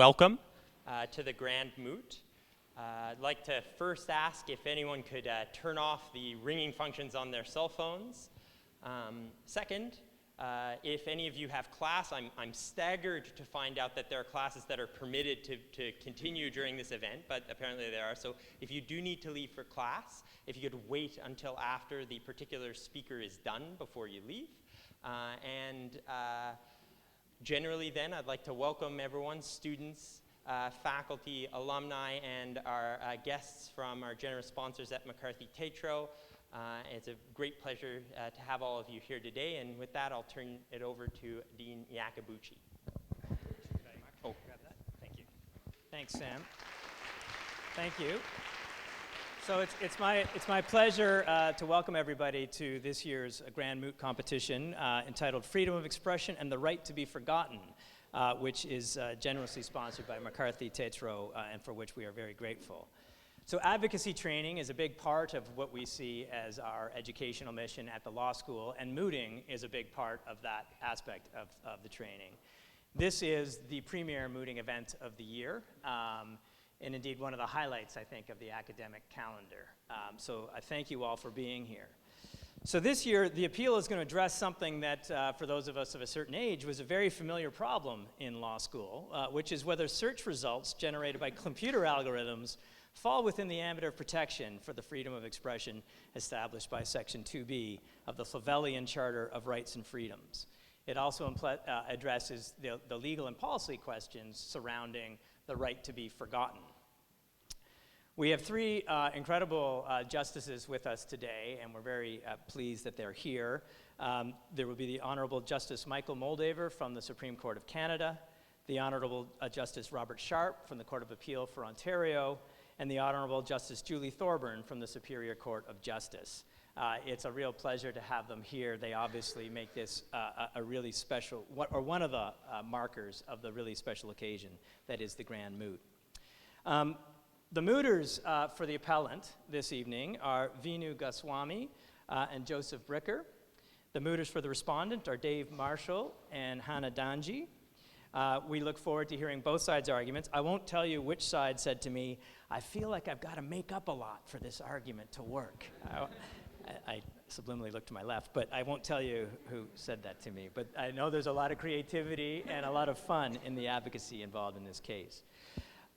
welcome to the Grand Moot. I'd like to first ask if anyone could turn off the ringing functions on their cell phones. Second, if any of you have class, I'm staggered to find out that there are classes that are permitted to continue during this event, but apparently there are. So if you do need to leave for class, if you could wait until after the particular speaker is done before you leave. Generally then, I'd like to welcome everyone, students, faculty, alumni, and our guests from our generous sponsors at McCarthy Tétrault. It's a great pleasure to have all of you here today, and with that, I'll turn it over to Dean Iacobucci. Oh, grab that. Thank you. Thanks, Sam. Thank you. So it's my pleasure to welcome everybody to this year's Grand Moot competition entitled Freedom of Expression and the Right to be Forgotten, which is generously sponsored by McCarthy Tétrault and for which we are very grateful. So advocacy training is a big part of what we see as our educational mission at the law school, and mooting is a big part of that aspect of the training. This is the premier mooting event of the year. And indeed one of the highlights, I think, of the academic calendar. So I thank you all for being here. So this year, the appeal is going to address something that, for those of us of a certain age, was a very familiar problem in law school, which is whether search results generated by computer algorithms fall within the ambit of protection for the freedom of expression established by Section 2B of the Flavellian Charter of Rights and Freedoms. It also addresses the legal and policy questions surrounding the right to be forgotten. We have three incredible justices with us today, and we're very pleased that they're here. There will be the Honorable Justice Michael Moldaver from the Supreme Court of Canada, the Honorable Justice Robert Sharpe from the Court of Appeal for Ontario, and the Honorable Justice Julie Thorburn from the Superior Court of Justice. It's a real pleasure to have them here. They obviously make this a really special, or one of the markers of the really special occasion that is the Grand Moot. The mooters for the appellant this evening are Vinu Goswami and Joseph Bricker. The mooters for the respondent are Dave Marshall and Hannah Danji. We look forward to hearing both sides' arguments. I won't tell you which side said to me, I feel like I've got to make up a lot for this argument to work. I subliminally looked to my left, but I won't tell you who said that to me. But I know there's a lot of creativity and a lot of fun in the advocacy involved in this case.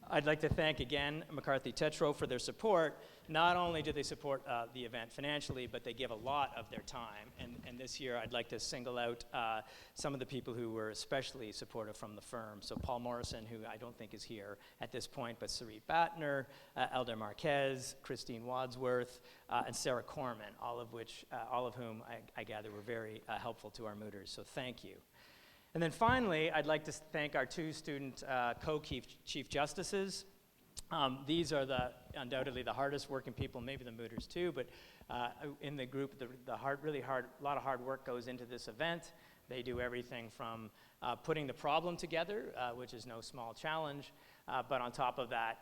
I'd like to thank again McCarthy Tétrault for their support. Not only do they support the event financially, but they give a lot of their time. And this year I'd like to single out some of the people who were especially supportive from the firm. So Paul Morrison, who I don't think is here at this point, but Sarit Batner, Elder Marquez, Christine Wadsworth, and Sarah Corman, all of whom I gather were very helpful to our mooters. So thank you. And then finally, I'd like to thank our two student co-chief justices. These are undoubtedly the hardest working people, maybe the mooters too, but in the group, a lot of hard work goes into this event. They do everything from putting the problem together, which is no small challenge, but on top of that,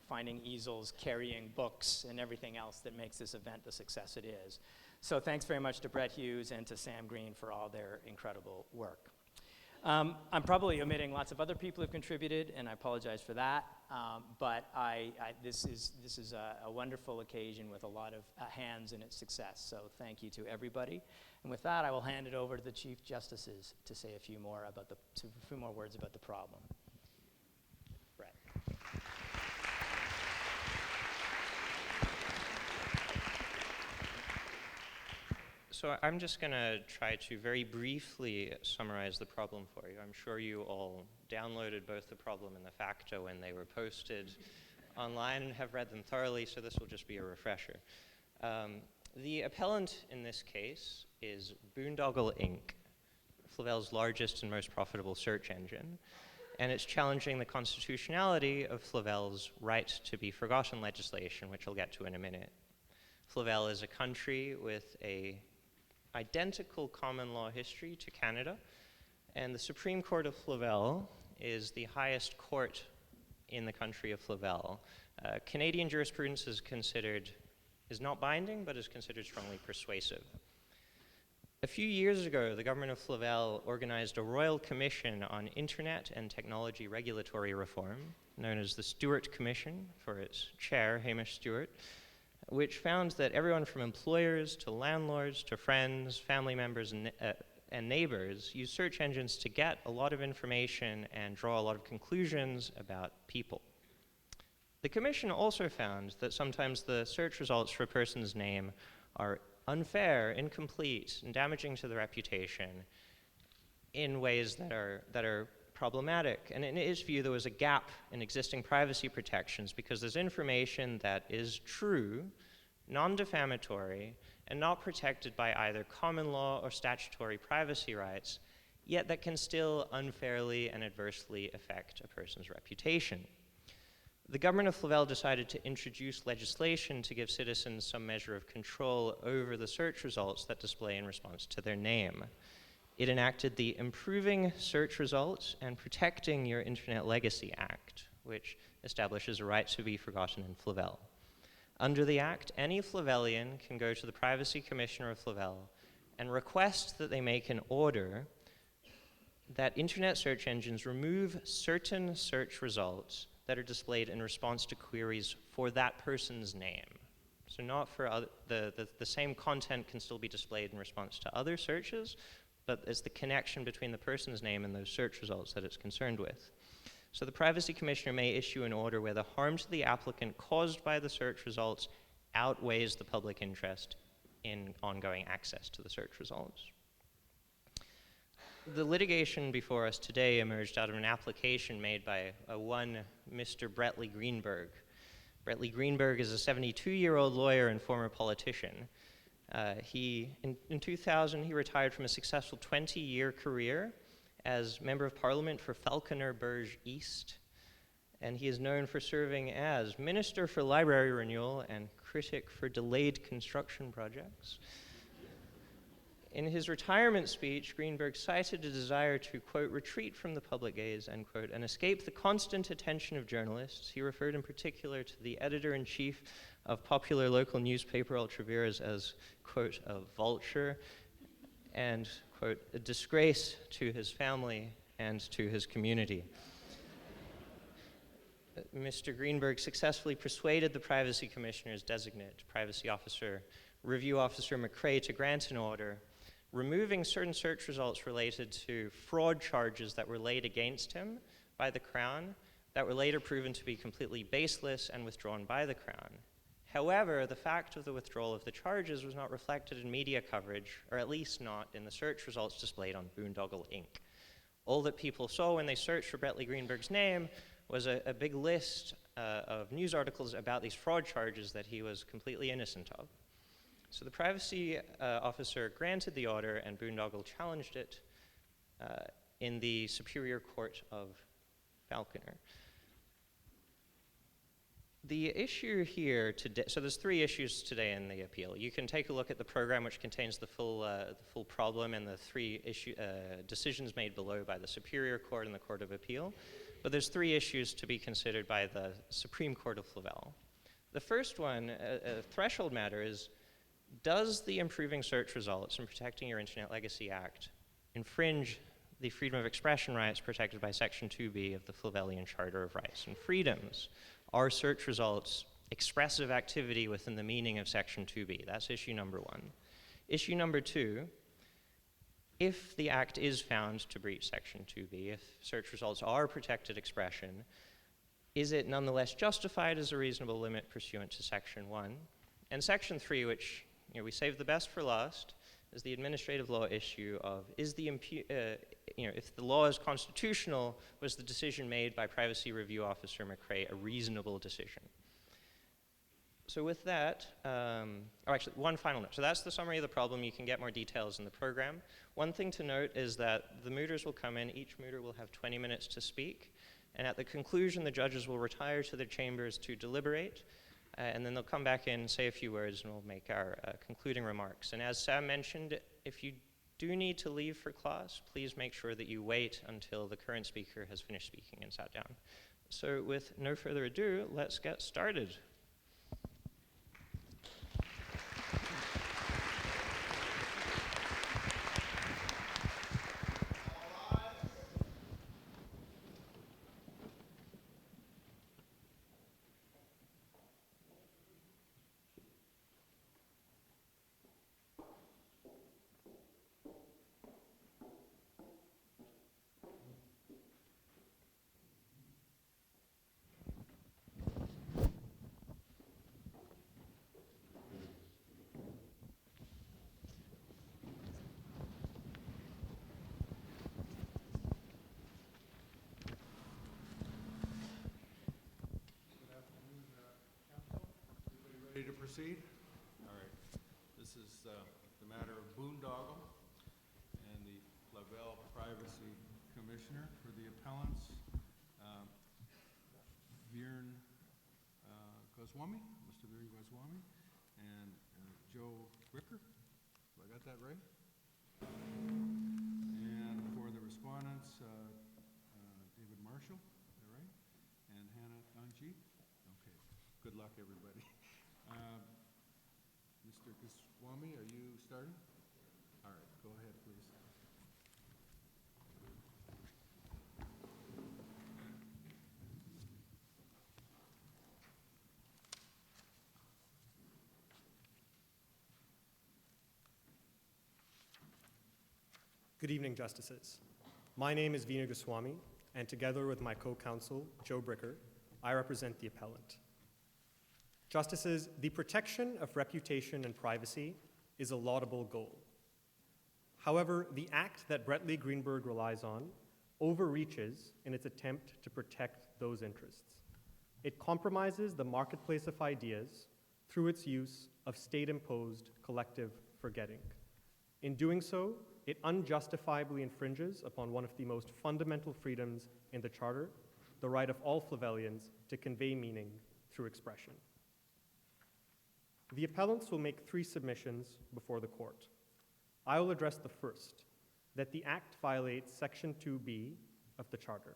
finding easels, carrying books, and everything else that makes this event the success it is. So thanks very much to Brett Hughes and to Sam Green for all their incredible work. I'm probably omitting lots of other people who've contributed, and I apologize for that. But this is a wonderful occasion with a lot of hands in its success. So thank you to everybody. And with that, I will hand it over to the Chief Justices to say a few more words about the problem. Brett. So I'm just going to try to very briefly summarize the problem for you. I'm sure you all downloaded both the problem and the facta when they were posted online and have read them thoroughly, so this will just be a refresher. The appellant in this case is Boondoggle Inc., Flavel's largest and most profitable search engine, and it's challenging the constitutionality of Flavel's right to be forgotten legislation, which I'll get to in a minute. Flavel is a country with a identical common law history to Canada, and the Supreme Court of Flavel is the highest court in the country of Flavel. Canadian jurisprudence is not binding, but is considered strongly persuasive. A few years ago, the government of Flavel organized a royal commission on internet and technology regulatory reform, known as the Stewart Commission, for its chair, Hamish Stewart, which found that everyone from employers to landlords to friends, family members, and neighbors use search engines to get a lot of information and draw a lot of conclusions about people. The commission also found that sometimes the search results for a person's name are unfair, incomplete, and damaging to the reputation in ways that are problematic. And in its view, there was a gap in existing privacy protections because there's information that is true, non-defamatory, and not protected by either common law or statutory privacy rights, yet that can still unfairly and adversely affect a person's reputation. The government of Flavel decided to introduce legislation to give citizens some measure of control over the search results that display in response to their name. It enacted the Improving Search Results and Protecting Your Internet Legacy Act, which establishes a right to be forgotten in Flavel. Under the Act, any Flavelian can go to the Privacy Commissioner of Flavel and request that they make an order that internet search engines remove certain search results that are displayed in response to queries for that person's name. So not for other, the same content can still be displayed in response to other searches, but it's the connection between the person's name and those search results that it's concerned with. So the Privacy Commissioner may issue an order where the harm to the applicant caused by the search results outweighs the public interest in ongoing access to the search results. The litigation before us today emerged out of an application made by one Mr. Brettley Greenberg. Brettley Greenberg is a 72-year-old lawyer and former politician. In 2000, he retired from a successful 20-year career as Member of Parliament for Falconer Burge East, and he is known for serving as Minister for Library Renewal and Critic for Delayed Construction Projects. In his retirement speech, Greenberg cited a desire to, quote, retreat from the public gaze, end quote, and escape the constant attention of journalists. He referred in particular to the editor-in-chief of popular local newspaper Ultraviras as, quote, a vulture, and, quote, a disgrace to his family and to his community. Mr. Greenberg successfully persuaded the Privacy Commissioner's designate, Privacy Officer, Review Officer McRae, to grant an order removing certain search results related to fraud charges that were laid against him by the Crown that were later proven to be completely baseless and withdrawn by the Crown. However, the fact of the withdrawal of the charges was not reflected in media coverage, or at least not in the search results displayed on Boondoggle Inc. All that people saw when they searched for Brettley Greenberg's name was a big list of news articles about these fraud charges that he was completely innocent of. So the privacy officer granted the order, and Boondoggle challenged it in the Superior Court of Falconer. The issue here today, so there's three issues today in the appeal. You can take a look at the program, which contains the full problem and the three decisions made below by the Superior Court and the Court of Appeal. But there's three issues to be considered by the Supreme Court of Flavel. The first one, a threshold matter, is does the Improving Search Results and Protecting Your Internet Legacy Act infringe the freedom of expression rights protected by Section 2B of the Flavelian Charter of Rights and Freedoms? Are search results expressive activity within the meaning of Section 2B? That's issue number one. Issue number two, if the Act is found to breach Section 2B, if search results are protected expression, is it nonetheless justified as a reasonable limit pursuant to Section 1? And Section 3, which we saved the best for last, is the administrative law issue of if the law is constitutional, was the decision made by Privacy Review Officer McRae a reasonable decision? So with that, actually one final note. So that's the summary of the problem. You can get more details in the program. One thing to note is that the mooters will come in. Each mooter will have 20 minutes to speak. And at the conclusion, the judges will retire to their chambers to deliberate. And then they'll come back in, say a few words, and we'll make our concluding remarks. And as Sam mentioned, if you do need to leave for class, please make sure that you wait until the current speaker has finished speaking and sat down. So with no further ado, let's get started. proceed? All right. This is the matter of Boondoggle and the Lavelle Privacy Commissioner for the appellants, Viren Goswami, Mr. Viren Goswami, and Joe Bricker. Have I got that right? And for the respondents, David Marshall, is that right? And Hannah Anji. Okay. Good luck, everybody. Mr. Goswami, are you starting? All right, go ahead, please. Good evening, Justices. My name is Veena Goswami, and together with my co-counsel, Joe Bricker, I represent the appellant. Justices, the protection of reputation and privacy is a laudable goal. However, the act that Brett Lee Greenberg relies on overreaches in its attempt to protect those interests. It compromises the marketplace of ideas through its use of state-imposed collective forgetting. In doing so, it unjustifiably infringes upon one of the most fundamental freedoms in the Charter, the right of all Flavellians to convey meaning through expression. The appellants will make 3 submissions before the court. I will address the first, that the Act violates Section 2B of the Charter.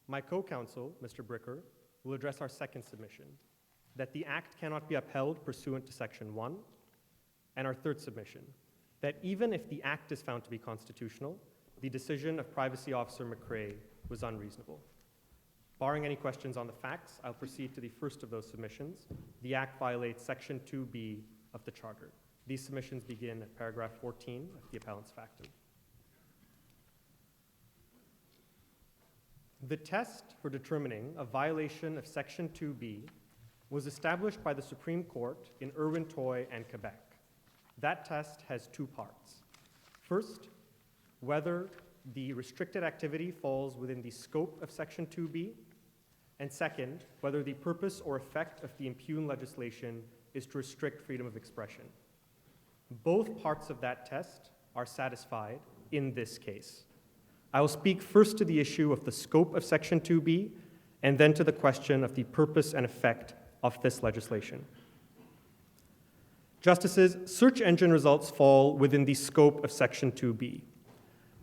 My co-counsel, Mr. Bricker, will address our second submission, that the Act cannot be upheld pursuant to Section 1, and our third submission, that even if the Act is found to be constitutional, the decision of Privacy Officer McRae was unreasonable. Barring any questions on the facts, I'll proceed to the first of those submissions. The Act violates Section 2B of the Charter. These submissions begin at paragraph 14 of the appellant's factum. The test for determining a violation of Section 2B was established by the Supreme Court in Irwin Toy and Quebec. That test has 2 parts. First, whether the restricted activity falls within the scope of Section 2B, and second, whether the purpose or effect of the impugned legislation is to restrict freedom of expression. Both parts of that test are satisfied in this case. I will speak first to the issue of the scope of Section 2B, and then to the question of the purpose and effect of this legislation. Justices, search engine results fall within the scope of Section 2B.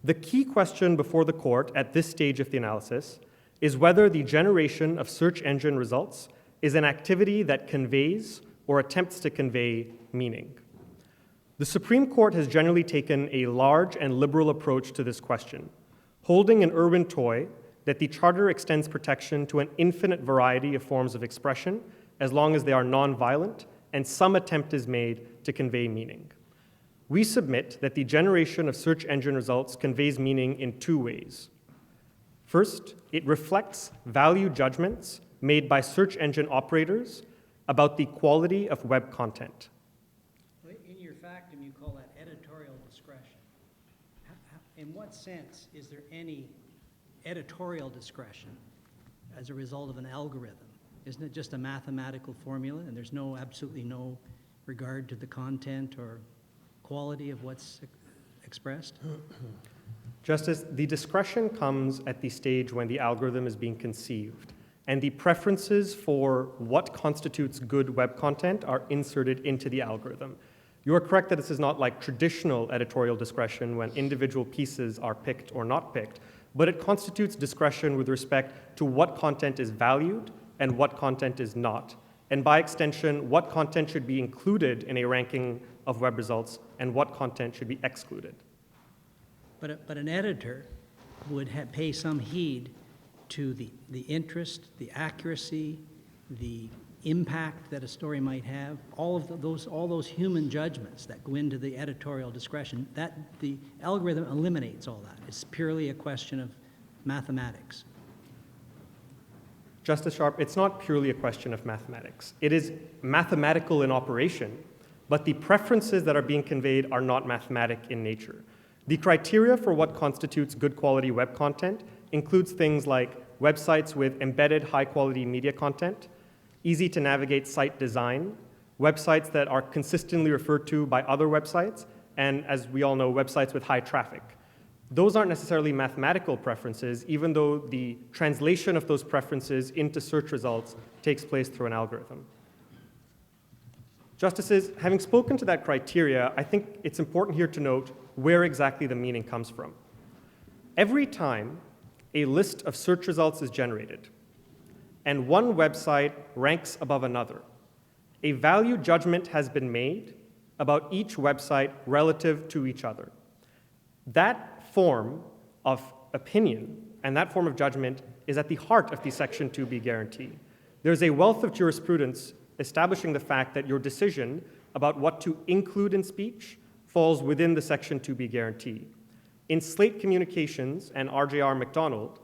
The key question before the court at this stage of the analysis is whether the generation of search engine results is an activity that conveys or attempts to convey meaning. The Supreme Court has generally taken a large and liberal approach to this question, holding in Irwin Toy that the Charter extends protection to an infinite variety of forms of expression as long as they are nonviolent and some attempt is made to convey meaning. We submit that the generation of search engine results conveys meaning in 2 ways. First, it reflects value judgments made by search engine operators about the quality of web content. In your factum, you call that editorial discretion. In what sense is there any editorial discretion as a result of an algorithm? Isn't it just a mathematical formula and there's absolutely no regard to the content or quality of what's expressed? Justice, the discretion comes at the stage when the algorithm is being conceived, and the preferences for what constitutes good web content are inserted into the algorithm. You are correct that this is not like traditional editorial discretion when individual pieces are picked or not picked, but it constitutes discretion with respect to what content is valued and what content is not, and by extension, what content should be included in a ranking of web results and what content should be excluded. But an editor would pay some heed to the interest, the accuracy, the impact that a story might have, all those human judgments that go into the editorial discretion. That the algorithm eliminates all that. It's purely a question of mathematics. Justice Sharp, it's not purely a question of mathematics. It is mathematical in operation, but the preferences that are being conveyed are not mathematic in nature. The criteria for what constitutes good quality web content includes things like websites with embedded high quality media content, easy to navigate site design, websites that are consistently referred to by other websites, and as we all know, websites with high traffic. Those aren't necessarily mathematical preferences, even though the translation of those preferences into search results takes place through an algorithm. Justices, having spoken to that criteria, I think it's important here to note where exactly the meaning comes from. Every time a list of search results is generated, and one website ranks above another, a value judgment has been made about each website relative to each other. That form of opinion and that form of judgment is at the heart of the Section 2B guarantee. There's a wealth of jurisprudence establishing the fact that your decision about what to include in speech falls within the Section 2B guarantee. In Slate Communications and RJR McDonald,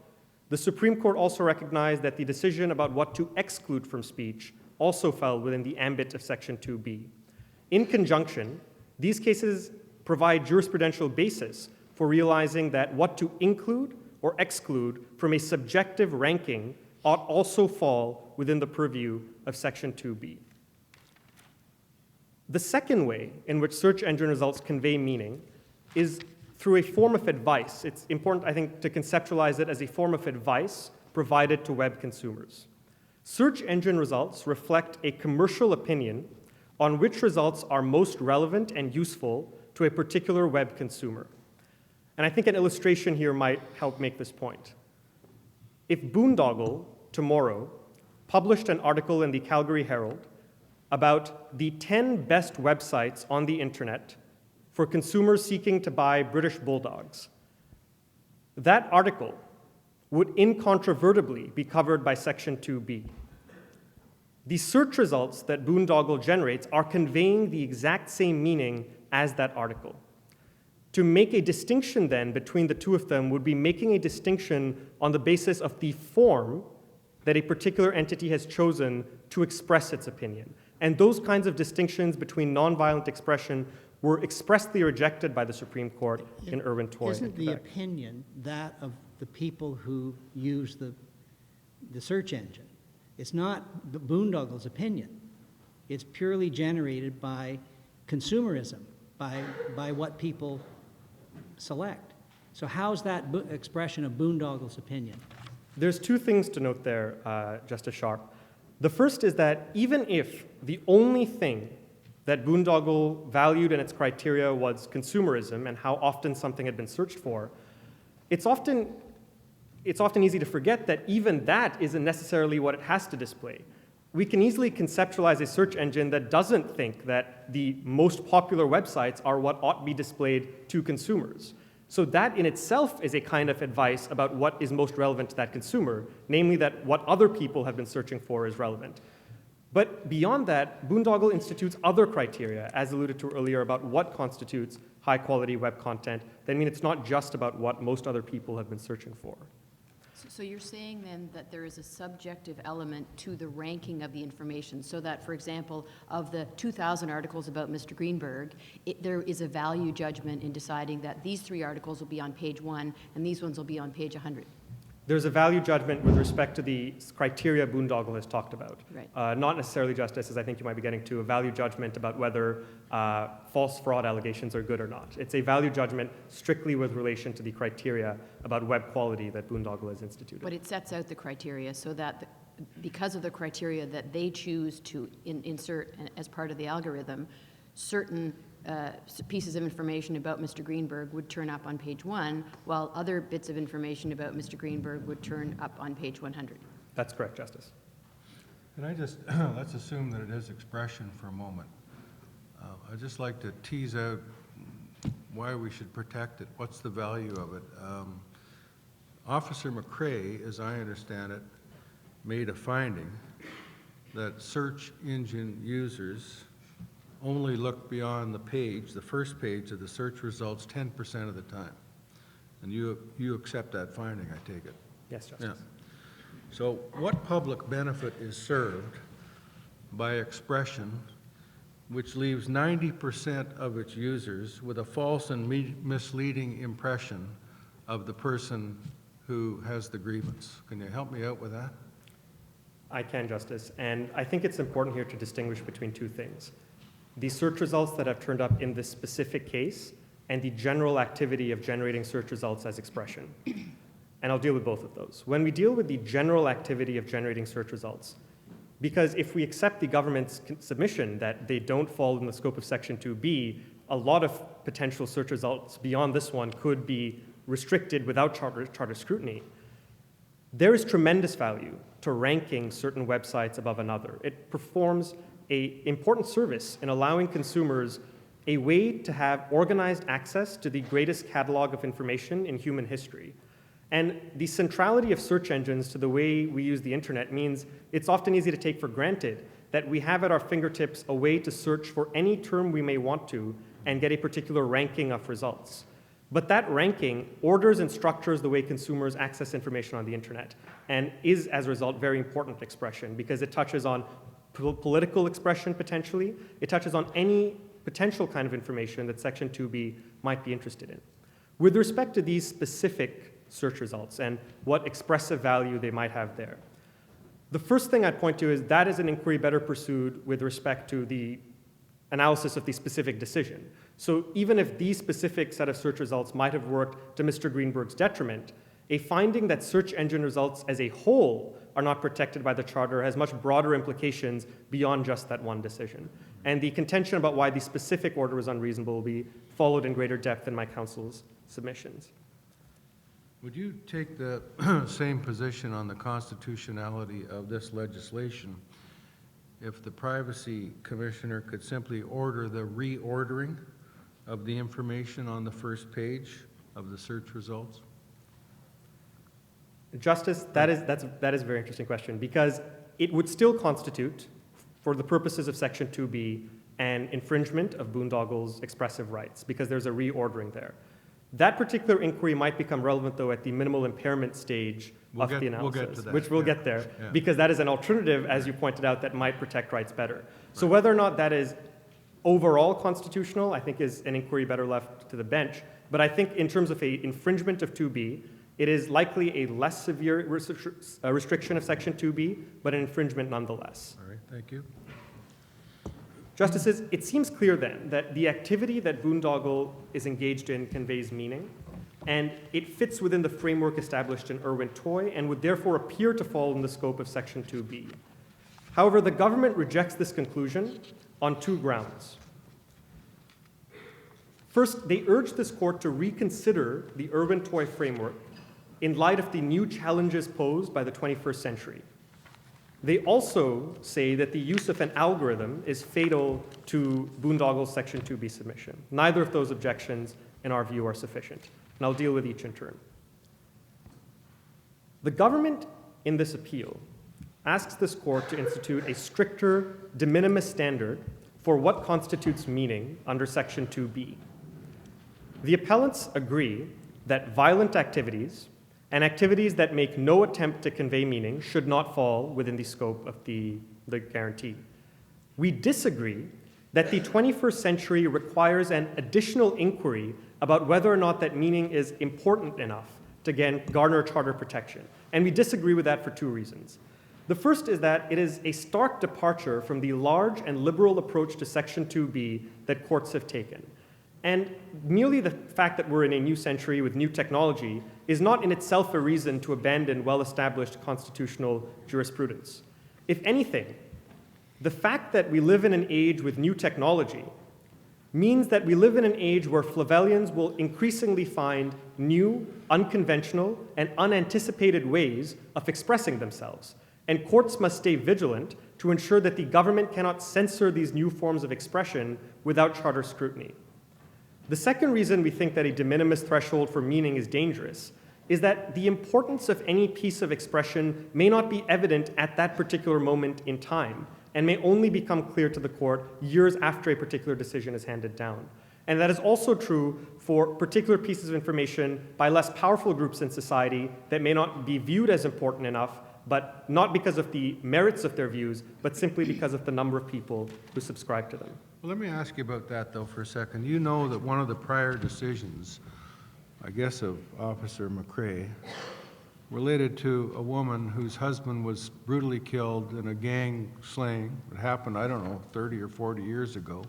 the Supreme Court also recognized that the decision about what to exclude from speech also fell within the ambit of Section 2B. In conjunction, these cases provide jurisprudential basis for realizing that what to include or exclude from a subjective ranking ought also fall within the purview of Section 2B. The second way in which search engine results convey meaning is through a form of advice. It's important, I think, to conceptualize it as a form of advice provided to web consumers. Search engine results reflect a commercial opinion on which results are most relevant and useful to a particular web consumer. And I think an illustration here might help make this point. If Boondoggle tomorrow published an article in the Calgary Herald about the 10 best websites on the internet for consumers seeking to buy British bulldogs, that article would incontrovertibly be covered by Section 2B. The search results that Boondoggle generates are conveying the exact same meaning as that article. To make a distinction then between the two of them would be making a distinction on the basis of the form that a particular entity has chosen to express its opinion. And those kinds of distinctions between nonviolent expression were expressly rejected by the Supreme Court in Irwin Toy. Isn't the opinion that of the people who use the search engine? It's not the Boondoggle's opinion. It's purely generated by consumerism, by what people select. So how's that expression of Boondoggle's opinion? There's two things to note there, Justice Sharp. The first is that even if the only thing that Boondoggle valued in its criteria was consumerism and how often something had been searched for, it's often easy to forget that even that isn't necessarily what it has to display. We can easily conceptualize a search engine that doesn't think that the most popular websites are what ought to be displayed to consumers. So that in itself is a kind of advice about what is most relevant to that consumer, namely that what other people have been searching for is relevant. But beyond that, Boondoggle institutes other criteria, as alluded to earlier, about what constitutes high-quality web content. That means it's not just about what most other people have been searching for. So you're saying then that there is a subjective element to the ranking of the information, so that, for example, of the 2,000 articles about Mr. Greenberg, there is a value judgment in deciding that these 3 articles will be on page 1 and these ones will be on page 100. There's a value judgment with respect to the criteria Boondoggle has talked about. Right. Not necessarily, Justice, as I think you might be getting to, a value judgment about whether false fraud allegations are good or not. It's a value judgment strictly with relation to the criteria about web quality that Boondoggle has instituted. But it sets out the criteria so that because of the criteria that they choose to insert as part of the algorithm, certain pieces of information about Mr. Greenberg would turn up on page 1, while other bits of information about Mr. Greenberg would turn up on page 100. That's correct, Justice. Can I just, let's assume that it is expression for a moment. I'd just like to tease out why we should protect it. What's the value of it? Officer McRae, as I understand it, made a finding that search engine users only look beyond the page, the first page of the search results 10% of the time. And you accept that finding, I take it? Yes, Justice. Yeah. So what public benefit is served by expression which leaves 90% of its users with a false and misleading impression of the person who has the grievance? Can you help me out with that? I can, Justice. And I think it's important here to distinguish between two things. The search results that have turned up in this specific case and the general activity of generating search results as expression. And I'll deal with both of those. When we deal with the general activity of generating search results, because if we accept the government's submission that they don't fall in the scope of Section 2B, a lot of potential search results beyond this one could be restricted without charter scrutiny. There is tremendous value to ranking certain websites above another. It performs an important service in allowing consumers a way to have organized access to the greatest catalog of information in human history. And the centrality of search engines to the way we use the internet means it's often easy to take for granted that we have at our fingertips a way to search for any term we may want to and get a particular ranking of results. But that ranking orders and structures the way consumers access information on the internet and is, as a result, very important expression because it touches on political expression potentially. It touches on any potential kind of information that Section 2B might be interested in. With respect to these specific search results and what expressive value they might have there, the first thing I'd point to is that is an inquiry better pursued with respect to the analysis of the specific decision. So even if these specific set of search results might have worked to Mr. Greenberg's detriment, a finding that search engine results as a whole are not protected by the Charter has much broader implications beyond just that one decision. And the contention about why the specific order was unreasonable will be followed in greater depth in my counsel's submissions. Would you take the same position on the constitutionality of this legislation if the Privacy Commissioner could simply order the reordering of the information on the first page of the search results? Justice, that is a very interesting question because it would still constitute, for the purposes of Section 2B, an infringement of boondoggle's expressive rights because there's a reordering there. That particular inquiry might become relevant, though, at the minimal impairment stage of the analysis, we'll get to that, which we'll get there, because that is an alternative, as you pointed out, that might protect rights better. So whether or not that is overall constitutional, I think is an inquiry better left to the bench. But I think in terms of an infringement of 2B, it is likely a less severe restriction of Section 2B, but an infringement nonetheless. All right, thank you. Justices, it seems clear then that the activity that boondoggle is engaged in conveys meaning, and it fits within the framework established in Irwin-Toy and would therefore appear to fall in the scope of Section 2B. However, the government rejects this conclusion on two grounds. First, they urge this court to reconsider the Irwin-Toy framework in light of the new challenges posed by the 21st century. They also say that the use of an algorithm is fatal to boondoggle's Section 2B submission. Neither of those objections, in our view, are sufficient. And I'll deal with each in turn. The government, in this appeal, asks this court to institute a stricter de minimis standard for what constitutes meaning under Section 2B. The appellants agree that violent activities and activities that make no attempt to convey meaning should not fall within the scope of the guarantee. We disagree that the 21st century requires an additional inquiry about whether or not that meaning is important enough to, again, garner charter protection. And we disagree with that for two reasons. The first is that it is a stark departure from the large and liberal approach to Section 2B that courts have taken. And merely the fact that we're in a new century with new technology is not in itself a reason to abandon well-established constitutional jurisprudence. If anything, the fact that we live in an age with new technology means that we live in an age where Flavellians will increasingly find new, unconventional, and unanticipated ways of expressing themselves. And courts must stay vigilant to ensure that the government cannot censor these new forms of expression without charter scrutiny. The second reason we think that a de minimis threshold for meaning is dangerous is that the importance of any piece of expression may not be evident at that particular moment in time and may only become clear to the court years after a particular decision is handed down. And that is also true for particular pieces of information by less powerful groups in society that may not be viewed as important enough, but not because of the merits of their views, but simply because of the number of people who subscribe to them. Well, let me ask you about that, though, for a second. You know that one of the prior decisions, I guess, of Officer McCrae related to a woman whose husband was brutally killed in a gang slaying. It happened, I don't know, 30 or 40 years ago.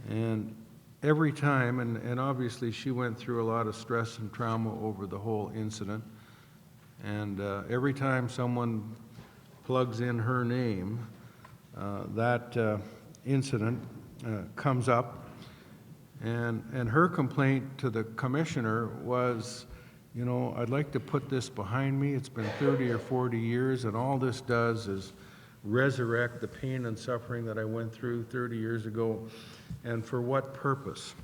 And every time, and obviously she went through a lot of stress and trauma over the whole incident, and every time someone plugs in her name, that incident comes up, and her complaint to the commissioner was, you know, I'd like to put this behind me. It's been 30 or 40 years, and all this does is resurrect the pain and suffering that I went through 30 years ago, and for what purpose?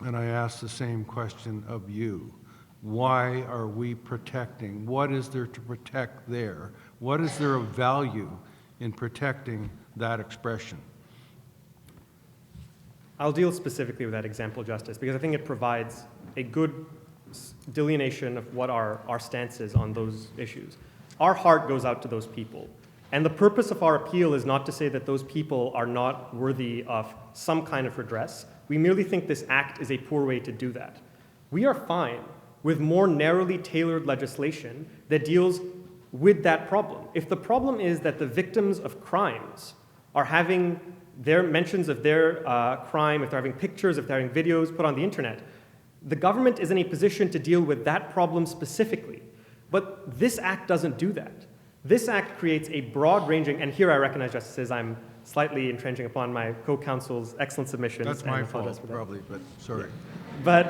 And I ask the same question of you. Why are we protecting? What is there to protect there? What is there of value in protecting that expression? I'll deal specifically with that example, Justice, because I think it provides a good delineation of what our stance is on those issues. Our heart goes out to those people. And the purpose of our appeal is not to say that those people are not worthy of some kind of redress. We merely think this act is a poor way to do that. We are fine with more narrowly tailored legislation that deals with that problem. If the problem is that the victims of crimes are having their mentions of their crime, if they're having pictures, if they're having videos put on the internet, the government is in a position to deal with that problem specifically. But this act doesn't do that. This act creates a broad-ranging, and here I recognize, Justices, I'm slightly infringing upon my co-counsel's excellent submission. That's my fault, probably, but sorry. But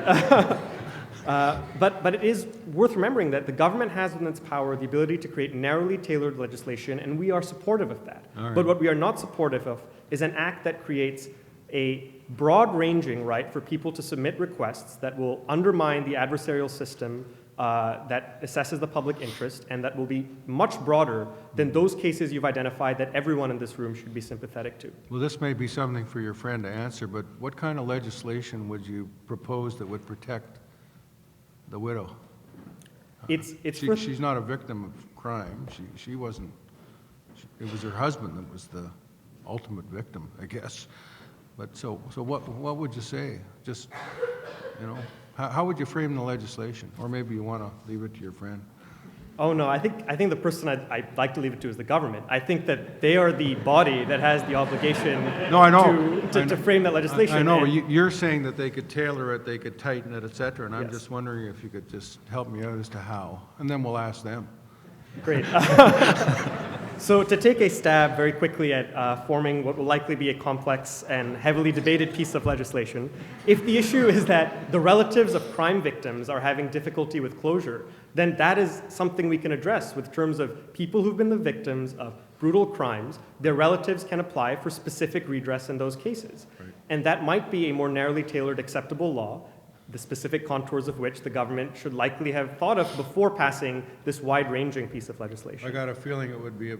it is worth remembering that the government has within its power the ability to create narrowly tailored legislation, and we are supportive of that. All right. But what we are not supportive of is an act that creates a broad-ranging right for people to submit requests that will undermine the adversarial system that assesses the public interest, and that will be much broader than those cases you've identified that everyone in this room should be sympathetic to. Well, this may be something for your friend to answer, but what kind of legislation would you propose that would protect the widow? She's not a victim of crime. She wasn't. It was her husband that was the ultimate victim, I guess. But so what would you say? Just, you know, how would you frame the legislation? Or maybe you want to leave it to your friend. Oh, no, I think the person I'd like to leave it to is the government. I think that they are the body that has the obligation to frame that legislation. I know, you're saying that they could tailor it, they could tighten it, et cetera, and I'm Yes. just wondering if you could just help me out as to how, and then we'll ask them. Great. So to take a stab very quickly at forming what will likely be a complex and heavily debated piece of legislation, if the issue is that the relatives of crime victims are having difficulty with closure, then that is something we can address with terms of people who've been the victims of brutal crimes. Their relatives can apply for specific redress in those cases. Right. And that might be a more narrowly tailored acceptable law, the specific contours of which the government should likely have thought of before passing this wide-ranging piece of legislation. I got a feeling it would be a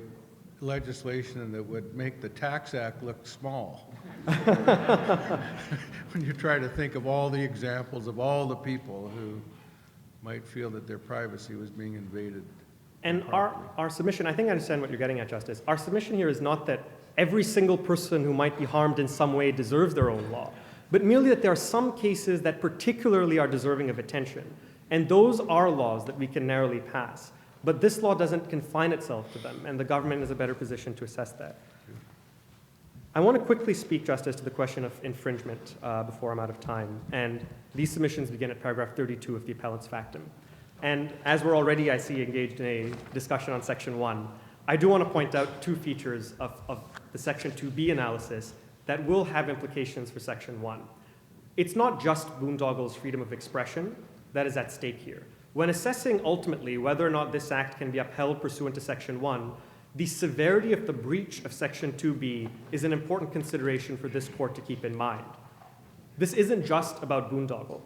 legislation that would make the Tax Act look small. When you try to think of all the examples of all the people who might feel that their privacy was being invaded. And our submission, I think I understand what you're getting at, Justice. Our submission here is not that every single person who might be harmed in some way deserves their own law, but merely that there are some cases that particularly are deserving of attention. And those are laws that we can narrowly pass. But this law doesn't confine itself to them, and the government is a better position to assess that. I want to quickly speak, Justice, to the question of infringement before I'm out of time. And these submissions begin at paragraph 32 of the appellant's factum. And as we're already, I see, engaged in a discussion on Section 1, I do want to point out two features of the Section 2B analysis that will have implications for Section 1. It's not just Boondoggle's freedom of expression that is at stake here. When assessing ultimately whether or not this act can be upheld pursuant to Section 1, the severity of the breach of Section 2B is an important consideration for this court to keep in mind. This isn't just about Boondoggle.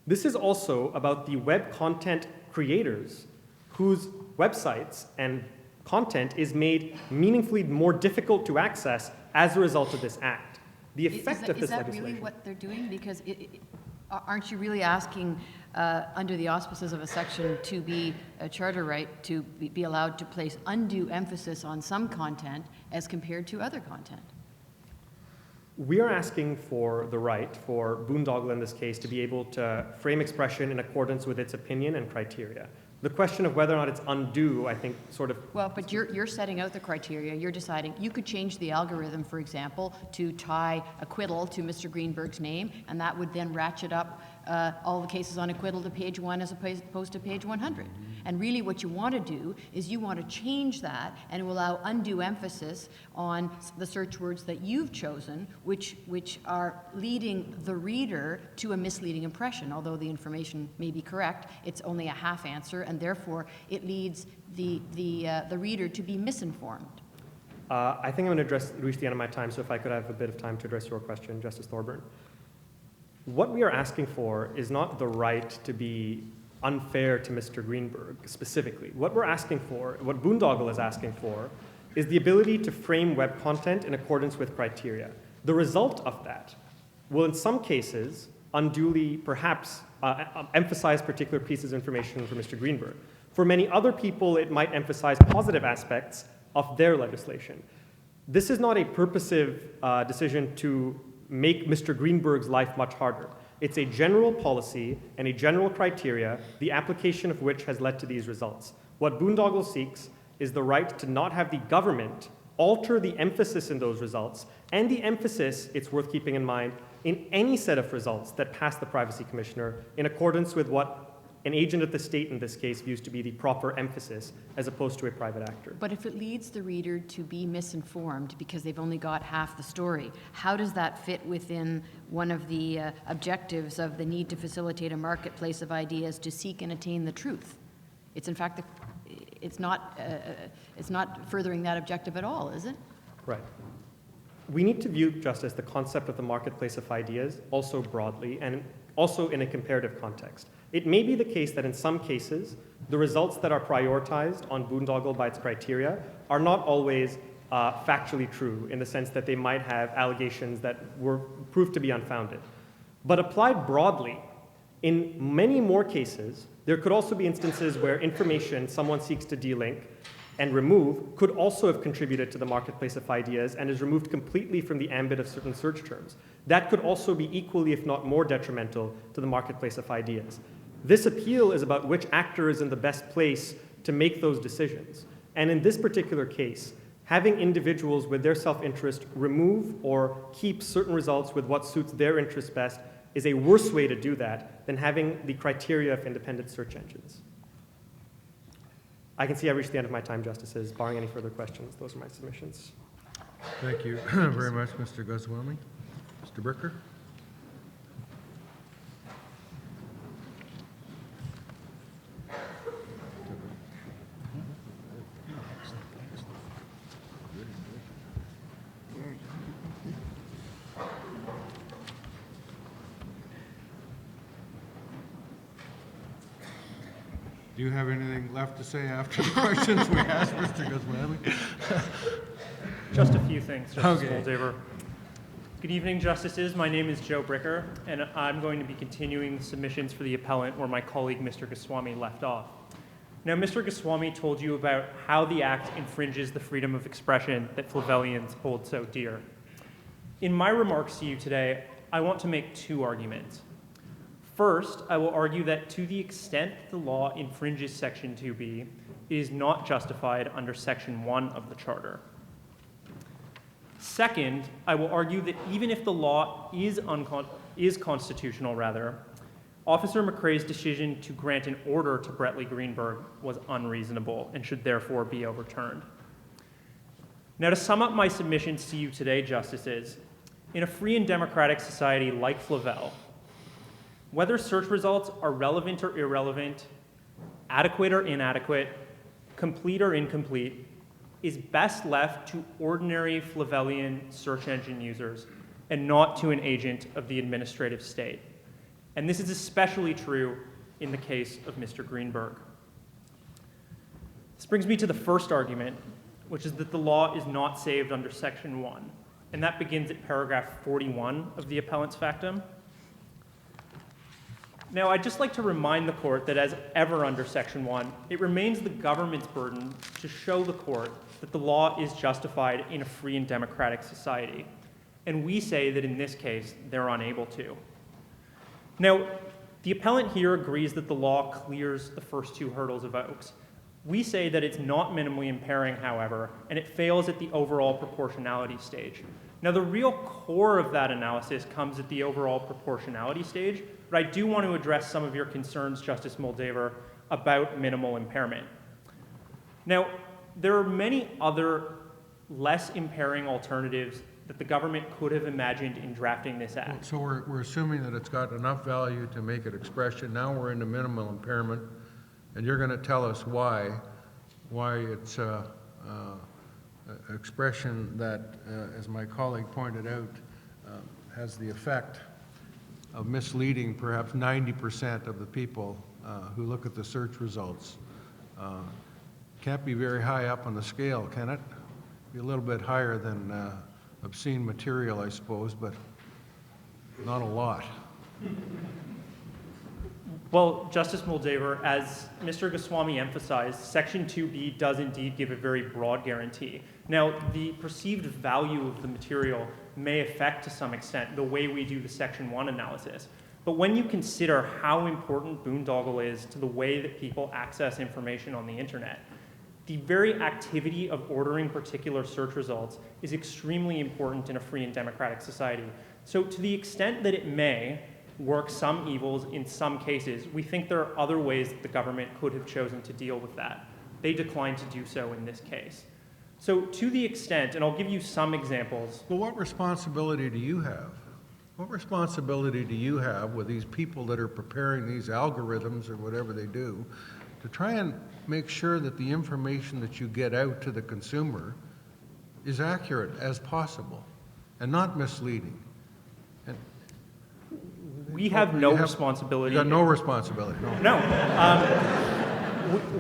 This is also about the web content creators whose websites and content is made meaningfully more difficult to access as a result of this act. The effect of this legislation. Is that really what they're doing? Because aren't you really asking, under the auspices of a Section 2B charter right, to be allowed to place undue emphasis on some content as compared to other content? We are asking for the right for Boondoggle in this case to be able to frame expression in accordance with its opinion and criteria. The question of whether or not it's undue, I think, sort of. Well, but you're setting out the criteria. You're deciding, you could change the algorithm, for example, to tie acquittal to Mr. Greenberg's name, and that would then ratchet up all the cases on acquittal to page 1 as opposed to page 100. And really what you want to do is you want to change that and allow undue emphasis on the search words that you've chosen, which are leading the reader to a misleading impression. Although the information may be correct, it's only a half answer, and therefore it leads the reader to be misinformed. I think I'm going to reach the end of my time, so if I could have a bit of time to address your question, Justice Thorburn. What we are asking for is not the right to be unfair to Mr. Greenberg specifically. What we're asking for, what Boondoggle is asking for, is the ability to frame web content in accordance with criteria. The result of that will, in some cases, unduly perhaps emphasize particular pieces of information for Mr. Greenberg. For many other people, it might emphasize positive aspects of their legislation. This is not a purposive decision to make Mr. Greenberg's life much harder. It's a general policy and a general criteria, the application of which has led to these results. What Boondoggle seeks is the right to not have the government alter the emphasis in those results, and the emphasis, it's worth keeping in mind, in any set of results that pass the Privacy Commissioner in accordance with what an agent of the state in this case views to be the proper emphasis as opposed to a private actor. But if it leads the reader to be misinformed because they've only got half the story, how does that fit within one of the objectives of the need to facilitate a marketplace of ideas to seek and attain the truth? It's in fact, it's not furthering that objective at all, is it? Right. We need to view, Justice, the concept of the marketplace of ideas also broadly and also in a comparative context. It may be the case that in some cases, the results that are prioritized on Boondoggle by its criteria are not always factually true in the sense that they might have allegations that were proved to be unfounded. But applied broadly, in many more cases, there could also be instances where information someone seeks to delink and remove could also have contributed to the marketplace of ideas and is removed completely from the ambit of certain search terms. That could also be equally, if not more, detrimental to the marketplace of ideas. This appeal is about which actor is in the best place to make those decisions. And in this particular case, having individuals with their self-interest remove or keep certain results with what suits their interest best is a worse way to do that than having the criteria of independent search engines. I can see I've reached the end of my time, Justices. Barring any further questions, those are my submissions. Thank you very much, Mr. Goswami. Mr. Bricker? Do you have anything left to say after the questions we asked, Mr. Goswami? Just a few things, Justice Okay. Moldaver. Good evening, Justices. My name is Joe Bricker, and I'm going to be continuing the submissions for the appellant where my colleague, Mr. Goswami, left off. Now, Mr. Goswami told you about how the act infringes the freedom of expression that Flavellians hold so dear. In my remarks to you today, I want to make two arguments. First, I will argue that to the extent the law infringes Section 2B, it is not justified under Section 1 of the Charter. Second, I will argue that even if the law is constitutional, Officer McRae's decision to grant an order to Brettley Greenberg was unreasonable and should therefore be overturned. Now, to sum up my submissions to you today, Justices, in a free and democratic society like Flavel, whether search results are relevant or irrelevant, adequate or inadequate, complete or incomplete, is best left to ordinary Flavellian search engine users and not to an agent of the administrative state. And this is especially true in the case of Mr. Greenberg. This brings me to the first argument, which is that the law is not saved under Section 1, and that begins at paragraph 41 of the appellant's factum. Now, I'd just like to remind the court that as ever under Section 1, it remains the government's burden to show the court that the law is justified in a free and democratic society. And we say that in this case, they're unable to. Now, The appellant here agrees that the law clears the first two hurdles of Oakes. We say that it's not minimally impairing, however, and it fails at the overall proportionality stage. Now, the real core of that analysis comes at the overall proportionality stage, but I do want to address some of your concerns, Justice Moldaver, about minimal impairment. Now, there are many other less impairing alternatives that the government could have imagined in drafting this act. So we're assuming that it's got enough value to make it expression. Now we're into minimal impairment, and you're going to tell us why it's expression that, as my colleague pointed out, has the effect of misleading perhaps 90% of the people who look at the search results. Can't be very high up on the scale, can it? Be a little bit higher than obscene material, I suppose, but not a lot. Well, Justice Moldaver, as Mr. Goswami emphasized, Section 2B does indeed give a very broad guarantee. Now, the perceived value of the material may affect to some extent the way we do the Section 1 analysis. But when you consider how important boondoggle is to the way that people access information on the internet, the very activity of ordering particular search results is extremely important in a free and democratic society. So to the extent that it may work some evils in some cases, we think there are other ways that the government could have chosen to deal with that. They declined to do so in this case. So to the extent, and I'll give you some examples. Well, what responsibility do you have? What responsibility do you have with these people that are preparing these algorithms or whatever they do to try and make sure that the information that you get out to the consumer is accurate as possible and not misleading? And We have no responsibility. You got no responsibility. No.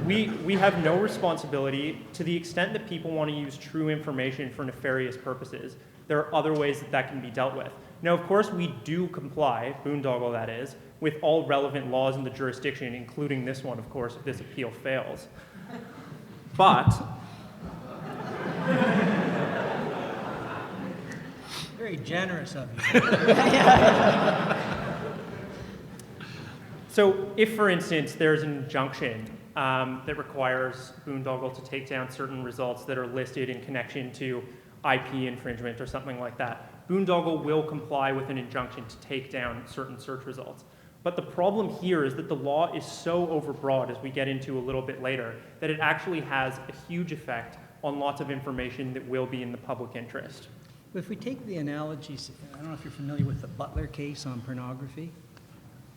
We have no responsibility to the extent that people want to use true information for nefarious purposes. There are other ways that that can be dealt with. Now, of course, we do comply, boondoggle that is, with all relevant laws in the jurisdiction, including this one, of course, if this appeal fails. But Very generous of you. so if, for instance, there's an injunction that requires boondoggle to take down certain results that are listed in connection to IP infringement or something like that, boondoggle will comply with an injunction to take down certain search results. But the problem here is that the law is so overbroad, as we get into a little bit later, that it actually has a huge effect on lots of information that will be in the public interest. If we take the analogies, I don't know if you're familiar with the Butler case on pornography.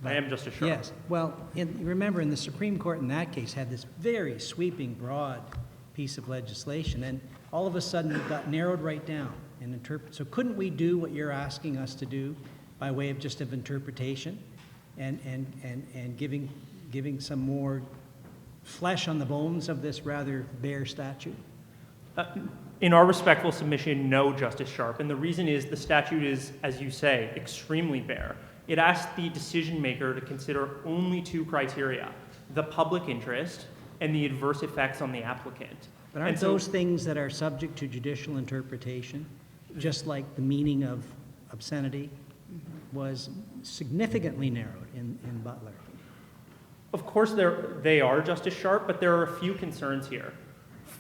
I am just a sharp. Yes. Well, remember, in the Supreme Court in that case had this very sweeping, broad piece of legislation, and all of a sudden it got narrowed right down and interpreted. So couldn't we do what you're asking us to do by way of just of interpretation and giving some more flesh on the bones of this rather bare statute? In our respectful submission, no, Justice Sharp, and the reason is the statute is, as you say, extremely bare. It asks the decision maker to consider only two criteria: the public interest and the adverse effects on the applicant. But aren't those things that are subject to judicial interpretation, just like the meaning of obscenity was significantly narrowed in Butler? Of course they are, Justice Sharp, but there are a few concerns here.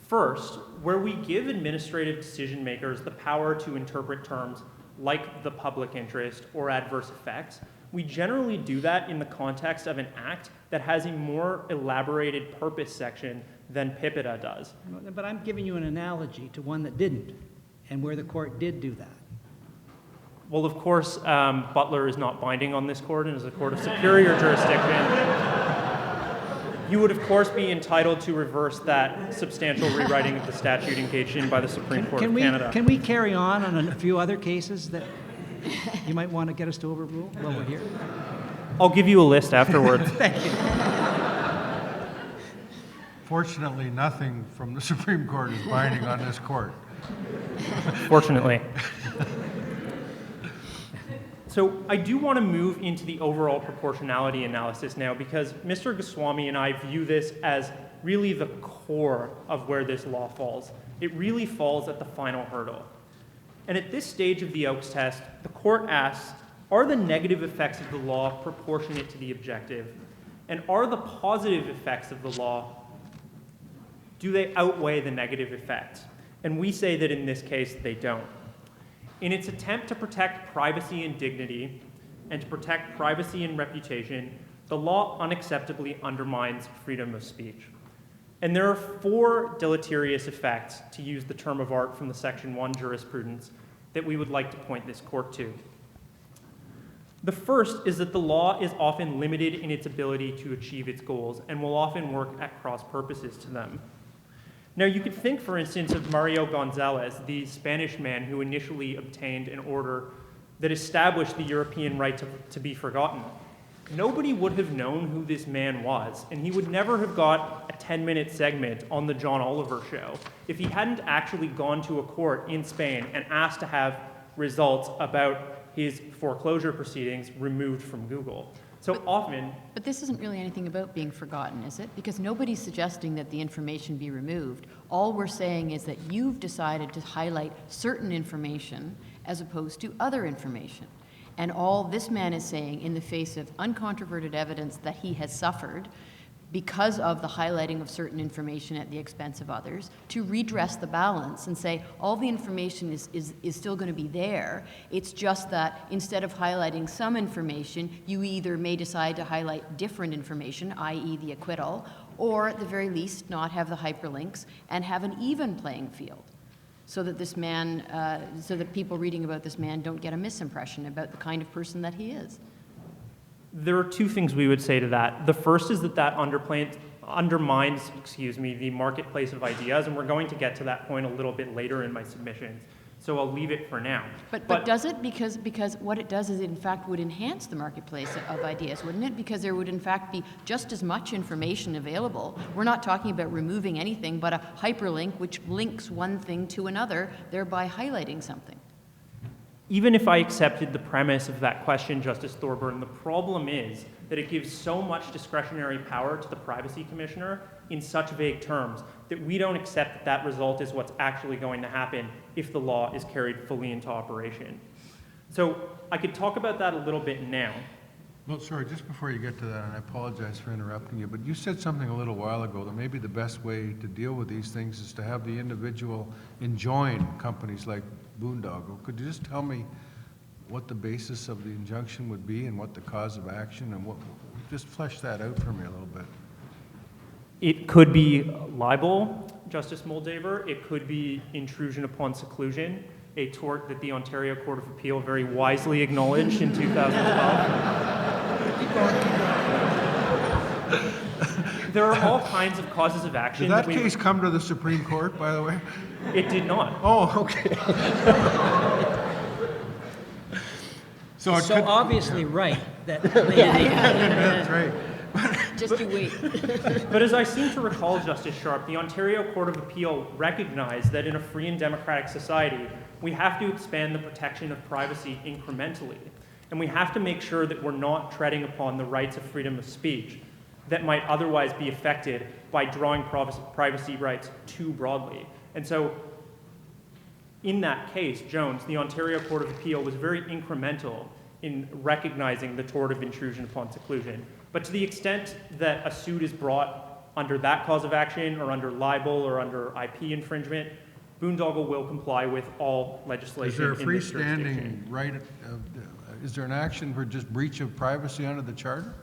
First, where we give administrative decision makers the power to interpret terms like the public interest or adverse effects, we generally do that in the context of an act that has a more elaborated purpose section than PIPEDA does. But I'm giving you an analogy to one that didn't, and where the court did do that. Well, of course, Butler is not binding on this court and is a court of superior jurisdiction. You would, of course, be entitled to reverse that substantial rewriting of the statute engaged in by the Supreme Court of Canada. Can we carry on a few other cases that you might want to get us to overrule while we're here? I'll give you a list afterwards. Thank you. Fortunately, nothing from the Supreme Court is binding on this court. Fortunately. So I do want to move into the overall proportionality analysis now, because Mr. Goswami and I view this as really the core of where this law falls. It really falls at the final hurdle. And at this stage of the Oakes test, the court asks, are the negative effects of the law proportionate to the objective? And are the positive effects of the law, do they outweigh the negative effects? And we say that in this case, they don't. In its attempt to protect privacy and dignity, and to protect privacy and reputation, the law unacceptably undermines freedom of speech. And there are 4 deleterious effects, to use the term of art from the Section 1 jurisprudence, that we would like to point this court to. The first is that the law is often limited in its ability to achieve its goals and will often work at cross purposes to them. Now, you could think, for instance, of Mario Gonzalez, the Spanish man who initially obtained an order that established the European right to be forgotten. Nobody would have known who this man was, and he would never have got a 10-minute segment on the John Oliver show if he hadn't actually gone to a court in Spain and asked to have results about his foreclosure proceedings removed from Google. So often... But this isn't really anything about being forgotten, is it? Because nobody's suggesting that the information be removed. All we're saying is that you've decided to highlight certain information as opposed to other information. And all this man is saying, in the face of uncontroverted evidence that he has suffered because of the highlighting of certain information at the expense of others, to redress the balance and say all the information is still going to be there. It's just that instead of highlighting some information, you either may decide to highlight different information, i.e. the acquittal, or at the very least not have the hyperlinks and have an even playing field, so that this man, so that people reading about this man don't get a misimpression about the kind of person that he is. There are 2 things we would say to that. The first is that undermines, the marketplace of ideas, and we're going to get to that point a little bit later in my submissions. So I'll leave it for now. But does it? Because what it does is it in fact would enhance the marketplace of ideas, wouldn't it? Because there would in fact be just as much information available. We're not talking about removing anything, but a hyperlink which links one thing to another, thereby highlighting something. Even if I accepted the premise of that question, Justice Thorburn, the problem is that it gives so much discretionary power to the Privacy Commissioner in such vague terms that we don't accept that that result is what's actually going to happen if the law is carried fully into operation. So I could talk about that a little bit now. Well, sorry, just before you get to that, and I apologize for interrupting you, but you said something a little while ago that maybe the best way to deal with these things is to have the individual enjoin companies like Boondoggle. Could you just tell me what the basis of the injunction would be and what the cause of action, and what, just flesh that out for me a little bit. It could be libel, Justice Moldaver. It could be intrusion upon seclusion, a tort that the Ontario Court of Appeal very wisely acknowledged in 2012. There are all kinds of causes of action. Did that case come to the Supreme Court, by the way? It did not. Oh, okay. So obviously right that That's right. Just you wait. But as I seem to recall, Justice Sharp, the Ontario Court of Appeal recognized that in a free and democratic society, we have to expand the protection of privacy incrementally. And we have to make sure that we're not treading upon the rights of freedom of speech that might otherwise be affected by drawing privacy rights too broadly. And so in that case, Jones, the Ontario Court of Appeal was very incremental in recognizing the tort of intrusion upon seclusion. But to the extent that a suit is brought under that cause of action or under libel or under IP infringement, Boondoggle will comply with all legislation. Is there a in this freestanding jurisdiction. right, is there an action for just breach of privacy under the charter?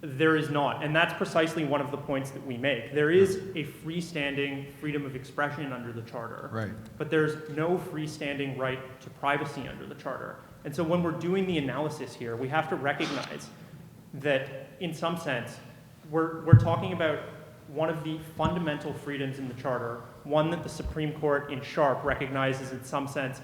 There is not, and that's precisely one of the points that we make. There is a freestanding freedom of expression under the charter, Right. but there's no freestanding right to privacy under the charter. And so when we're doing the analysis here, we have to recognize that in some sense, we're talking about one of the fundamental freedoms in the charter, one that the Supreme Court in Sharp recognizes in some sense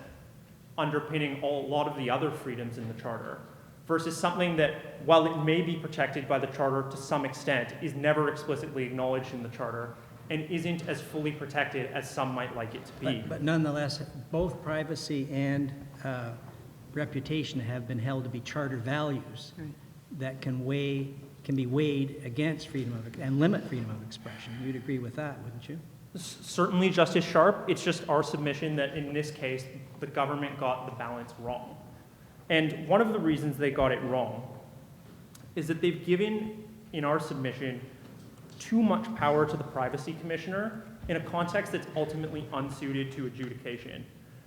underpinning a lot of the other freedoms in the charter, versus something that, while it may be protected by the charter to some extent, is never explicitly acknowledged in the charter and isn't as fully protected as some might like it to be. But nonetheless, both privacy and reputation have been held to be charter values that can be weighed against freedom of and limit freedom of expression. You'd agree with that, wouldn't you? Certainly, Justice Sharp. It's just our submission that in this case, the government got the balance wrong. And one of the reasons they got it wrong is that they've given, in our submission, too much power to the Privacy Commissioner in a context that's ultimately unsuited to adjudication.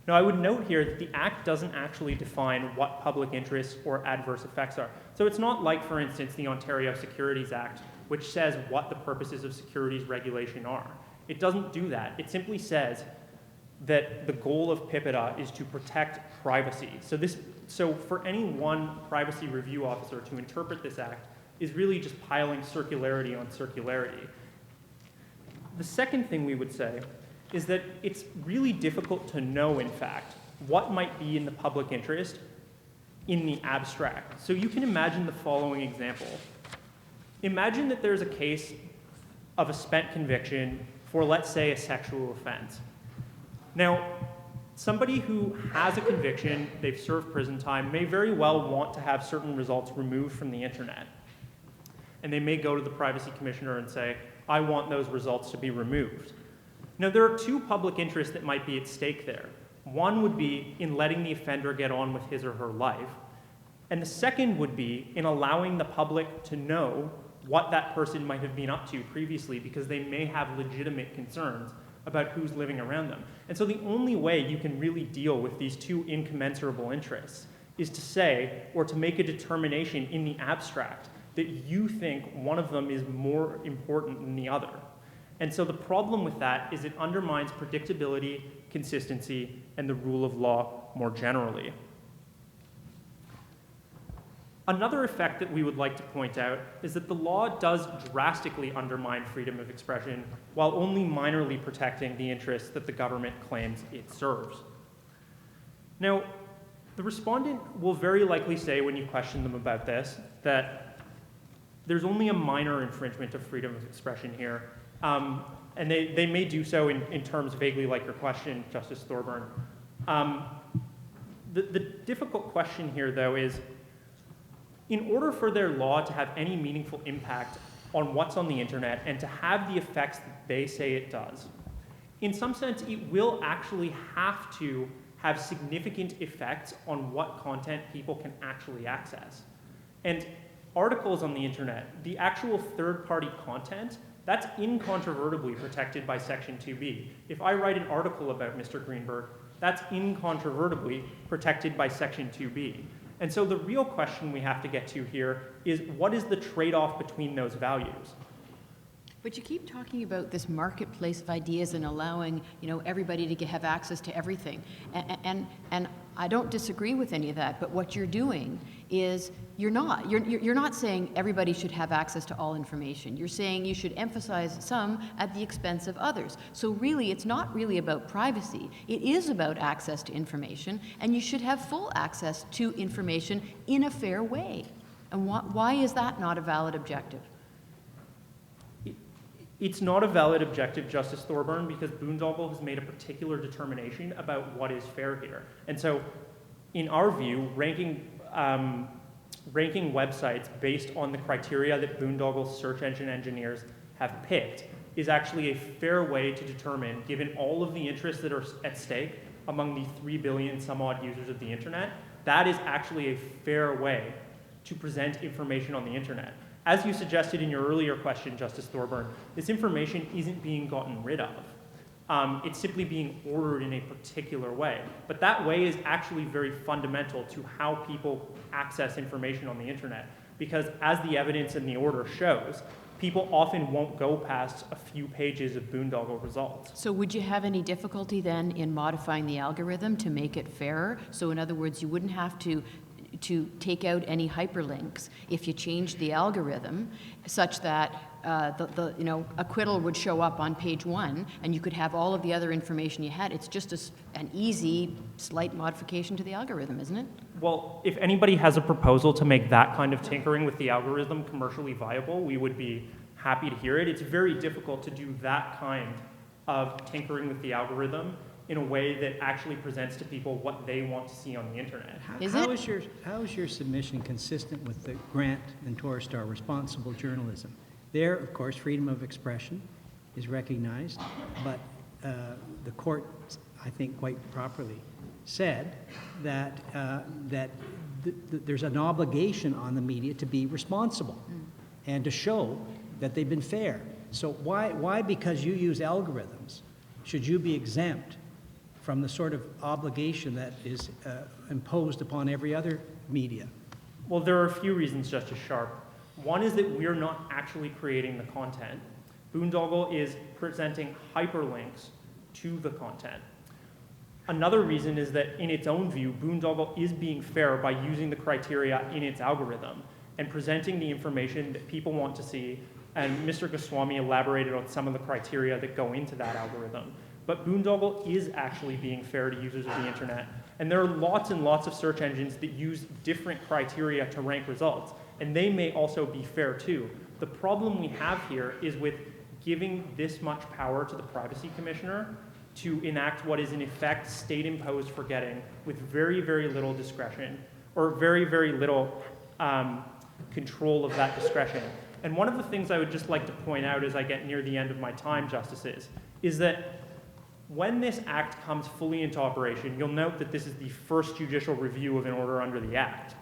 Now, I would note here that the Act doesn't actually define what public interests or adverse effects are. So it's not like, for instance, the Ontario Securities Act, which says what the purposes of securities regulation are. It doesn't do that. It simply says that the goal of PIPEDA is to protect privacy. So for any one privacy review officer to interpret this act is really just piling circularity on circularity. The second thing we would say is that it's really difficult to know, in fact, what might be in the public interest in the abstract. So you can imagine the following example. Imagine that there's a case of a spent conviction for, let's say, a sexual offense. Now, somebody who has a conviction, they've served prison time, may very well want to have certain results removed from the internet. And they may go to the Privacy Commissioner and say, I want those results to be removed. Now, there are two public interests that might be at stake there. One would be in letting the offender get on with his or her life. And the second would be in allowing the public to know what that person might have been up to previously, because they may have legitimate concerns about who's living around them. And so the only way you can really deal with these two incommensurable interests is to say, or to make a determination in the abstract, that you think one of them is more important than the other. And so the problem with that is it undermines predictability, consistency, and the rule of law more generally. Another effect that we would like to point out is that the law does drastically undermine freedom of expression while only minorly protecting the interests that the government claims it serves. Now, the respondent will very likely say when you question them about this that there's only a minor infringement of freedom of expression here. And they may do so in terms vaguely like your question, Justice Thorburn. The difficult question here, though, is in order for their law to have any meaningful impact on what's on the internet and to have the effects that they say it does, in some sense, it will actually have to have significant effects on what content people can actually access. And articles on the internet, the actual third-party content, that's incontrovertibly protected by Section 2B. If I write an article about Mr. Greenberg, that's incontrovertibly protected by Section 2B. And so the real question we have to get to here is, what is the trade-off between those values? But you keep talking about this marketplace of ideas and allowing, everybody to have access to everything. And I don't disagree with any of that, but what you're doing is you're not saying everybody should have access to all information. You're saying you should emphasize some at the expense of others. So really, it's not really about privacy. It is about access to information, and you should have full access to information in a fair way. And why is that not a valid objective? It's not a valid objective, Justice Thorburn, because Boondoggle has made a particular determination about what is fair here. And so, in our view, ranking websites based on the criteria that Boondoggle's search engine engineers have picked is actually a fair way to determine, given all of the interests that are at stake among the 3 billion some odd users of the internet, that is actually a fair way to present information on the internet. As you suggested in your earlier question, Justice Thorburn, this information isn't being gotten rid of. It's simply being ordered in a particular way. But that way is actually very fundamental to how people access information on the internet. Because as the evidence in the order shows, people often won't go past a few pages of Boondoggle results. So would you have any difficulty then in modifying the algorithm to make it fairer? So in other words, you wouldn't have to take out any hyperlinks if you changed the algorithm such that acquittal would show up on page 1 and you could have all of the other information you had. It's just an easy, slight modification to the algorithm, isn't it? Well, if anybody has a proposal to make that kind of tinkering with the algorithm commercially viable, we would be happy to hear it. It's very difficult to do that kind of tinkering with the algorithm in a way that actually presents to people what they want to see on the internet. How is your submission consistent with the Grant and Torstar responsible journalism? There, of course, freedom of expression is recognized, but the court, I think quite properly, said that, there's an obligation on the media to be responsible and to show that they've been fair. So why, because you use algorithms, should you be exempt from the sort of obligation that is imposed upon every other media? Well, there are a few reasons, Justice Sharp. One is that we're not actually creating the content. Boondoggle is presenting hyperlinks to the content. Another reason is that in its own view, Boondoggle is being fair by using the criteria in its algorithm and presenting the information that people want to see, and Mr. Goswami elaborated on some of the criteria that go into that algorithm. But Boondoggle is actually being fair to users of the internet, and there are lots and lots of search engines that use different criteria to rank results, and they may also be fair too. The problem we have here is with giving this much power to the Privacy Commissioner to enact what is in effect state-imposed forgetting with very, very little discretion, or very, very little control of that discretion. And one of the things I would just like to point out as I get near the end of my time, Justices, is that when this act comes fully into operation, you'll note that this is the first judicial review of an order under the act.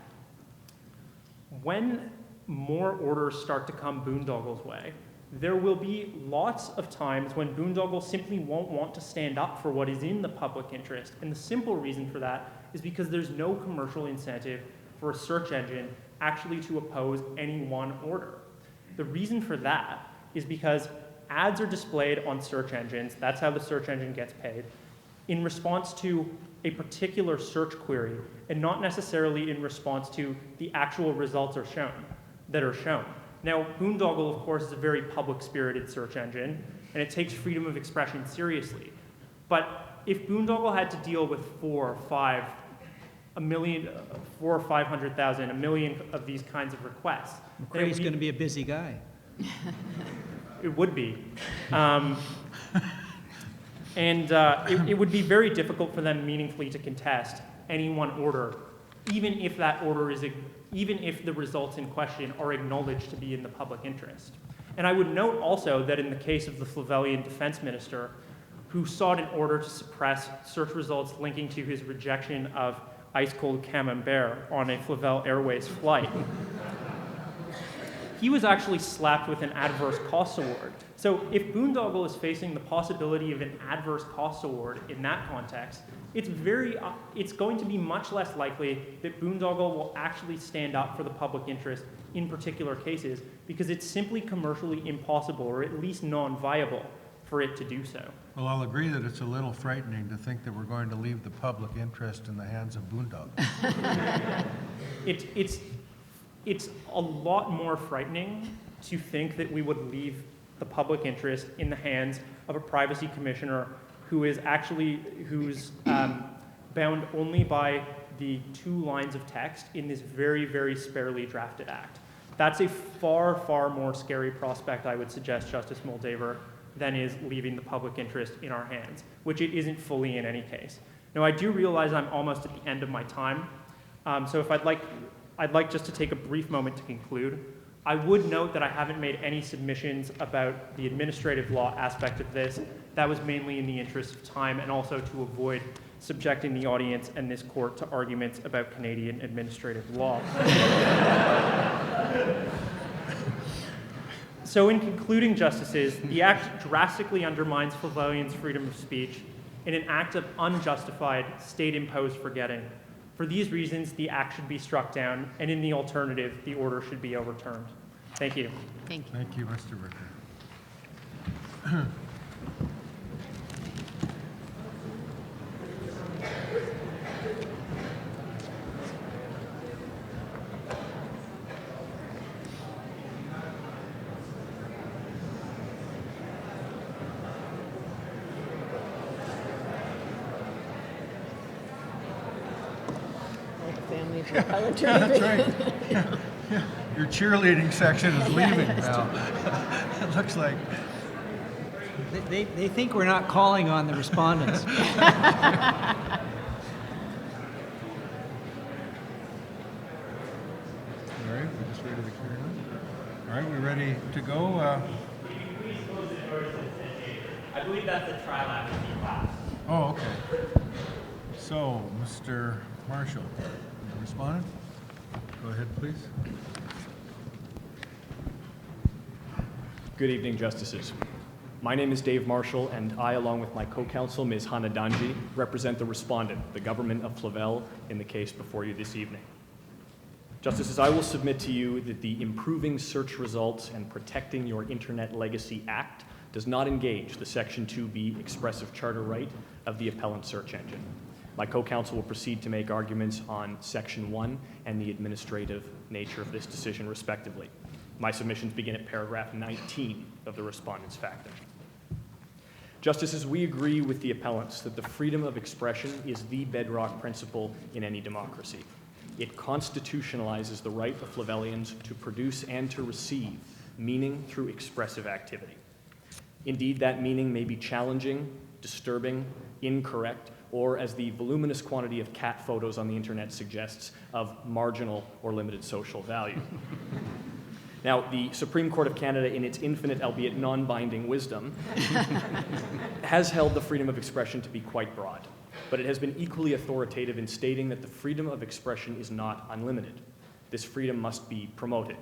When more orders start to come Boondoggle's way, there will be lots of times when Boondoggle simply won't want to stand up for what is in the public interest. And the simple reason for that is because there's no commercial incentive for a search engine actually to oppose any one order. The reason for that is because ads are displayed on search engines, that's how the search engine gets paid, in response to a particular search query, and not necessarily in response to the actual results that are shown. Now, Boondoggle, of course, is a very public-spirited search engine, and it takes freedom of expression seriously. But if Boondoggle had to deal with 4 or 500,000, a million of these kinds of requests, McRae's going to be a busy guy. it would be. It would be very difficult for them meaningfully to contest any one order, even if that order is, even if the results in question are acknowledged to be in the public interest. And I would note also that in the case of the Flavelian defense minister, who sought an order to suppress search results linking to his rejection of ice-cold camembert on a Flavel Airways flight, he was actually slapped with an adverse costs award. So if Boondoggle is facing the possibility of an adverse costs award in that context, it's going to be much less likely that Boondoggle will actually stand up for the public interest in particular cases, because it's simply commercially impossible, or at least non-viable, for it to do so. Well, I'll agree that it's a little frightening to think that we're going to leave the public interest in the hands of Boondoggle. It's a lot more frightening to think that we would leave the public interest in the hands of a privacy commissioner who's bound only by the 2 lines of text in this very, very sparely drafted act. That's a far, far more scary prospect, I would suggest, Justice Moldaver, than is leaving the public interest in our hands, which it isn't fully in any case. Now, I do realize I'm almost at the end of my time, so if I'd like just to take a brief moment to conclude. I would note that I haven't made any submissions about the administrative law aspect of this. That was mainly in the interest of time and also to avoid subjecting the audience and this court to arguments about Canadian administrative law. So in concluding, Justices, the act drastically undermines Flavelian's freedom of speech in an act of unjustified state-imposed forgetting. For these reasons, the act should be struck down, and in the alternative, the order should be overturned. Thank you. Thank you. Thank you, Mr. Ricker. That's right. Yeah. Your cheerleading section is leaving now. It looks like. They think we're not calling on the respondents. All right, we're just ready to carry on. All right, we're ready to go. I believe that's the trial advocacy class. Oh, okay. So, Mr. Marshall, respondent, go ahead, please. Good evening, Justices. My name is Dave Marshall, and I, along with my co-counsel, Ms. Hannah Danji, represent the respondent, the government of Flavel, in the case before you this evening. Justices, I will submit to you that the Improving Search Results and Protecting Your Internet Legacy Act does not engage the Section 2B expressive charter right of the appellant search engine. My co-counsel will proceed to make arguments on Section 1 and the administrative nature of this decision, respectively. My submissions begin at paragraph 19 of the respondent's factum. Justices, we agree with the appellants that the freedom of expression is the bedrock principle in any democracy. It constitutionalizes the right of Flavelians to produce and to receive meaning through expressive activity. Indeed, that meaning may be challenging, disturbing, incorrect, or, as the voluminous quantity of cat photos on the internet suggests, of marginal or limited social value. Now, the Supreme Court of Canada, in its infinite, albeit non-binding wisdom, has held the freedom of expression to be quite broad, but it has been equally authoritative in stating that the freedom of expression is not unlimited. This freedom must be promoted,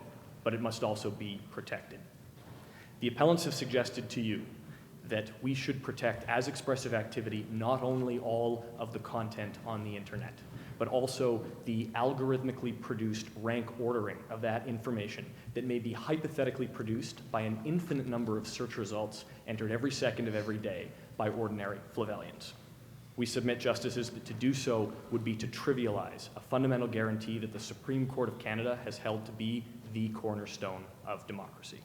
but it must also be protected. The appellants have suggested to you that we should protect as expressive activity not only all of the content on the internet, but also the algorithmically produced rank ordering of that information that may be hypothetically produced by an infinite number of search results entered every second of every day by ordinary Flavelians. We submit, Justices, that to do so would be to trivialize a fundamental guarantee that the Supreme Court of Canada has held to be the cornerstone of democracy.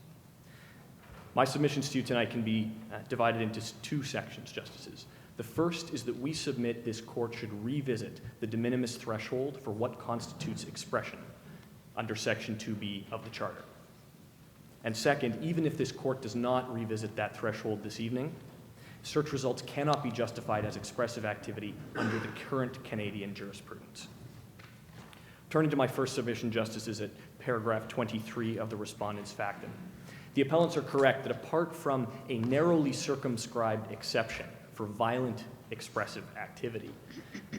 My submissions to you tonight can be divided into two sections, Justices. The first is that we submit this court should revisit the de minimis threshold for what constitutes expression under Section 2B of the Charter. And second, even if this court does not revisit that threshold this evening, search results cannot be justified as expressive activity under the current Canadian jurisprudence. Turning to my first submission, Justices, at paragraph 23 of the respondent's factum. The appellants are correct that apart from a narrowly circumscribed exception for violent expressive activity,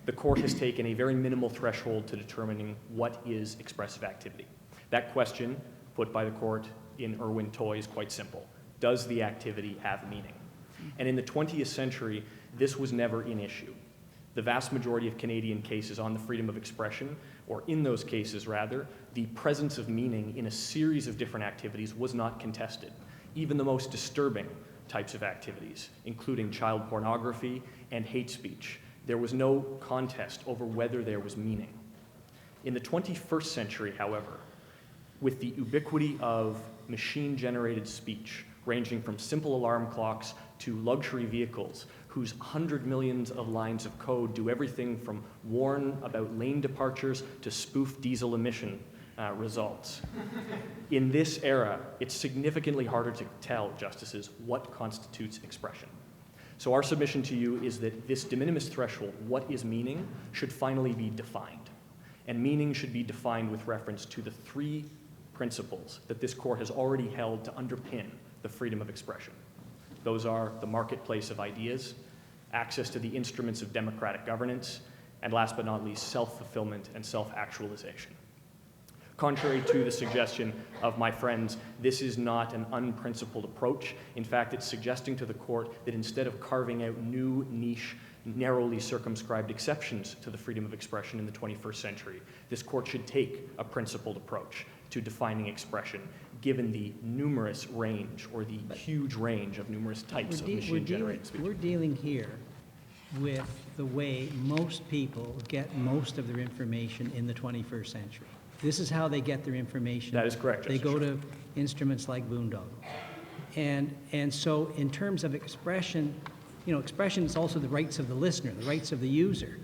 the court has taken a very minimal threshold to determining what is expressive activity. That question, put by the court in Irwin Toy, is quite simple. Does the activity have meaning? And in the 20th century, this was never an issue. The vast majority of Canadian cases on the freedom of expression, or in those cases rather, the presence of meaning in a series of different activities was not contested. Even the most disturbing types of activities, including child pornography and hate speech, there was no contest over whether there was meaning. In the 21st century, however, with the ubiquity of machine-generated speech, ranging from simple alarm clocks to luxury vehicles whose 100 million of lines of code do everything from warn about lane departures to spoof diesel emission results. In this era, it's significantly harder to tell, Justices, what constitutes expression. So our submission to you is that this de minimis threshold, what is meaning, should finally be defined. And meaning should be defined with reference to the three principles that this court has already held to underpin the freedom of expression. Those are the marketplace of ideas, access to the instruments of democratic governance, and last but not least, self-fulfillment and self-actualization. Contrary to the suggestion of my friends, this is not an unprincipled approach. In fact, it's suggesting to the court that instead of carving out new, niche, narrowly circumscribed exceptions to the freedom of expression in the 21st century, this court should take a principled approach to defining expression, given the numerous range, or the huge range of numerous types of machine-generated speech. We're dealing here with the way most people get most of their information in the 21st century. This is how they get their information. That is correct, They Justice go to instruments like Boondoggle. And so in terms of expression, you know, expression is also the rights of the listener, the rights of the user.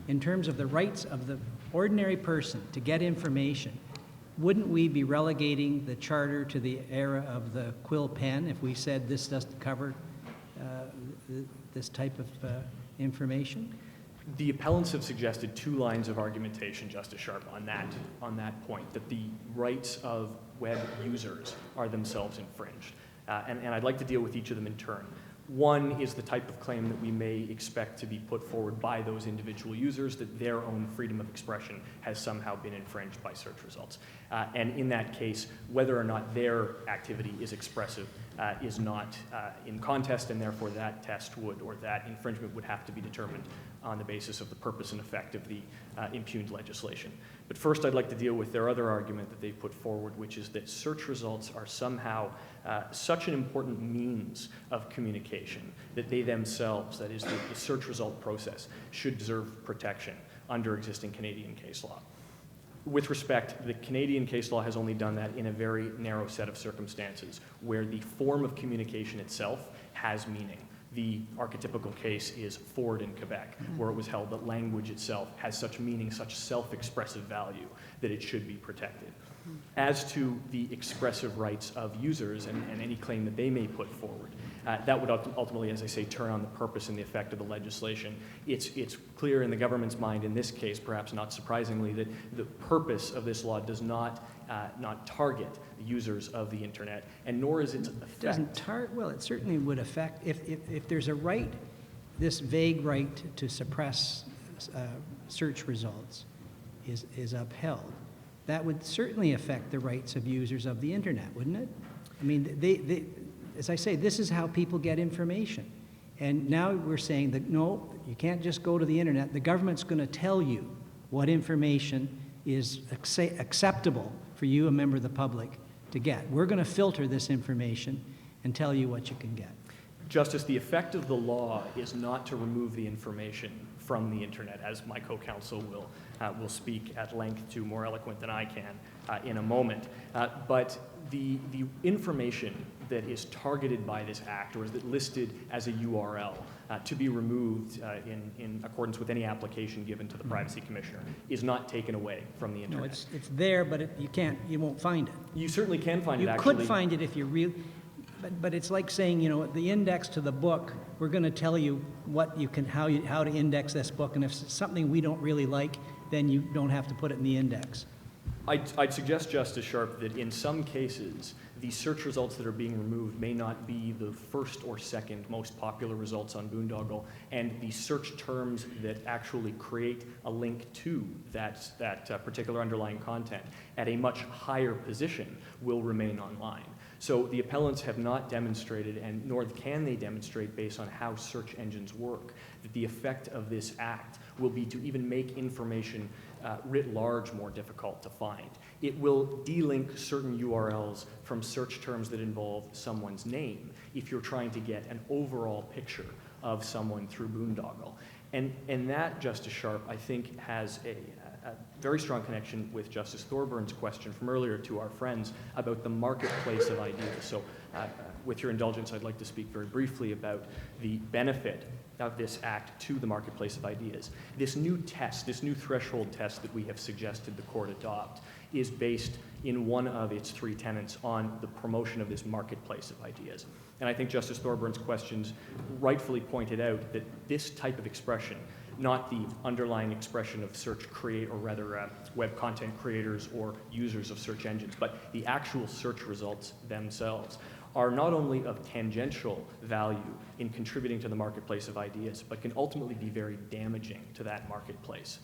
In terms of the rights of the ordinary person to get information, wouldn't we be relegating the charter to the era of the quill pen if we said this doesn't cover this type of information? The appellants have suggested two lines of argumentation, Justice Sharp, on that point, that the rights of web users are themselves infringed. And I'd like to deal with each of them in turn. One is the type of claim that we may expect to be put forward by those individual users, that their own freedom of expression has somehow been infringed by search results. And in that case, whether or not their activity is expressive is not in contest, and therefore that test would, or that infringement would have to be determined on the basis of the purpose and effect of the impugned legislation. But first, I'd like to deal with their other argument that they put forward, which is that search results are somehow such an important means of communication that they themselves, that is the search result process, should deserve protection under existing Canadian case law. With respect, the Canadian case law has only done that in a very narrow set of circumstances where the form of communication itself has meaning. The archetypical case is Ford in Quebec, where it was held that language itself has such meaning, such self-expressive value, that it should be protected. As to the expressive rights of users and any claim that they may put forward, that would ultimately, as I say, turn on the purpose and the effect of the legislation. It's clear in the government's mind in this case, perhaps not surprisingly, that the purpose of this law does not target the users of the internet, and nor is its effect. It doesn't well, it certainly would affect, if there's a right, this vague right to suppress search results is upheld, that would certainly affect the rights of users of the internet, wouldn't it? I mean, as I say, this is how people get information. And now we're saying that, no, you can't just go to the internet. The government's going to tell you what information is acceptable for you, a member of the public, to get. We're going to filter this information and tell you what you can get. Justice, the effect of the law is not to remove the information from the internet, as my co-counsel will speak at length to, more eloquent than I can in a moment. But the information that is targeted by this act, or is listed as a URL to be removed in accordance with any application given to the Privacy Commissioner, is not taken away from the internet. No, it's there, but you won't find it. You certainly can find it, You actually. could find it if you really, but it's like saying, you know, the index to the book, we're going to tell you what you can, how to index this book, and if it's something we don't really like, then you don't have to put it in the index. I'd suggest, Justice Sharp, that in some cases, the search results that are being removed may not be the first or second most popular results on Boondoggle, and the search terms that actually create a link to that particular underlying content at a much higher position will remain online. So the appellants have not demonstrated, and nor can they demonstrate based on how search engines work, that the effect of this act will be to even make information writ large more difficult to find. It will delink certain URLs from search terms that involve someone's name if you're trying to get an overall picture of someone through Boondoggle. And that, Justice Sharp, I think has a very strong connection with Justice Thorburns' question from earlier to our friends about the marketplace of ideas. So with your indulgence, I'd like to speak very briefly about the benefit of this act to the marketplace of ideas. This new test, this new threshold test that we have suggested the court adopt, is based in one of its three tenets on the promotion of this marketplace of ideas. And I think Justice Thorburns' questions rightfully pointed out that this type of expression, not the underlying expression of web content creators or users of search engines, but the actual search results themselves, are not only of tangential value in contributing to the marketplace of ideas, but can ultimately be very damaging to that marketplace.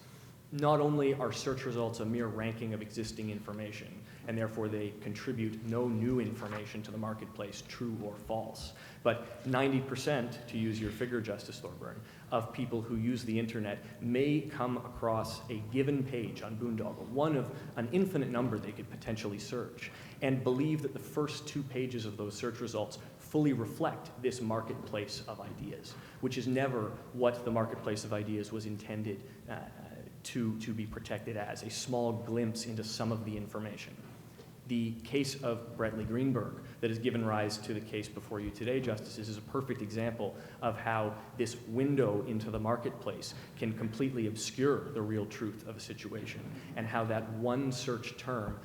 Not only are search results a mere ranking of existing information, and therefore they contribute no new information to the marketplace, true or false, but 90%, to use your figure, Justice Thorburn, of people who use the internet may come across a given page on Boondoggle, one of an infinite number they could potentially search, and believe that the first 2 pages of those search results fully reflect this marketplace of ideas, which is never what the marketplace of ideas was intended to be protected as, a small glimpse into some of the information. The case of Brettley Greenberg that has given rise to the case before you today, Justices, is a perfect example of how this window into the marketplace can completely obscure the real truth of a situation, and how that one search term,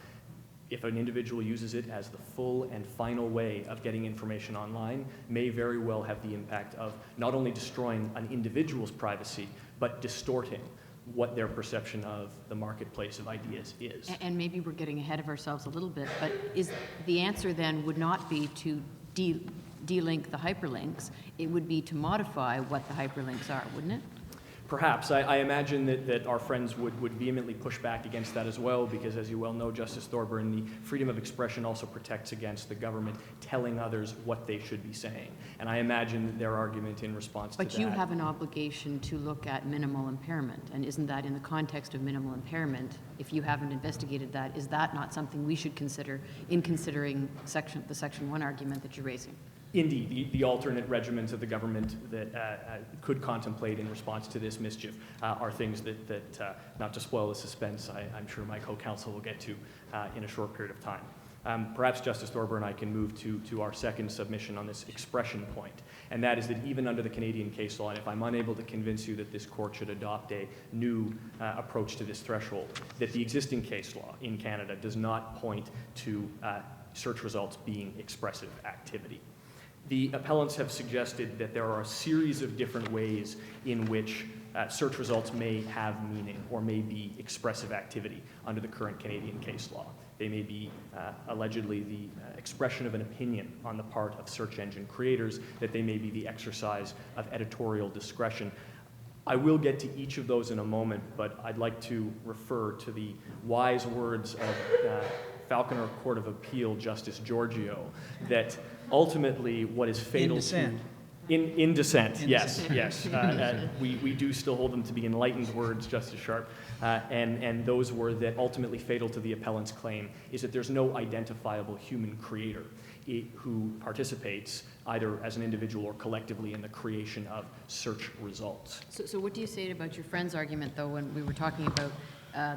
if an individual uses it as the full and final way of getting information online, may very well have the impact of not only destroying an individual's privacy, but distorting what their perception of the marketplace of ideas is. And maybe we're getting ahead of ourselves a little bit, but is the answer then would not be to delink the hyperlinks, it would be to modify what the hyperlinks are, wouldn't it? Perhaps. I imagine that our friends would vehemently push back against that as well, because as you well know, Justice Thorburn, the freedom of expression also protects against the government telling others what they should be saying. And I imagine that their argument in response to that... But you have an obligation to look at minimal impairment, and isn't that in the context of minimal impairment, if you haven't investigated that, is that not something we should consider in considering the Section 1 argument that you're raising? Indeed, the alternate regimens of the government that could contemplate in response to this mischief are things that not to spoil the suspense, I'm sure my co-counsel will get to in a short period of time. Perhaps Justice Thorburn and I can move to our second submission on this expression point, and that is that even under the Canadian case law, and if I'm unable to convince you that this court should adopt a new approach to this threshold, that the existing case law in Canada does not point to search results being expressive activity. The appellants have suggested that there are a series of different ways in which search results may have meaning or may be expressive activity under the current Canadian case law. They may be allegedly the expression of an opinion on the part of search engine creators, that they may be the exercise of editorial discretion. I will get to each of those in a moment, but I'd like to refer to the wise words of Falconer Court of Appeal Justice Giorgio, that ultimately what is fatal In dissent. In dissent, In yes, dissent. yes. We do still hold them to be enlightened words, Justice Sharp, and those were that ultimately fatal to the appellant's claim is that there's no identifiable human creator who participates either as an individual or collectively in the creation of search results. So what do you say about your friend's argument, though, when we were talking about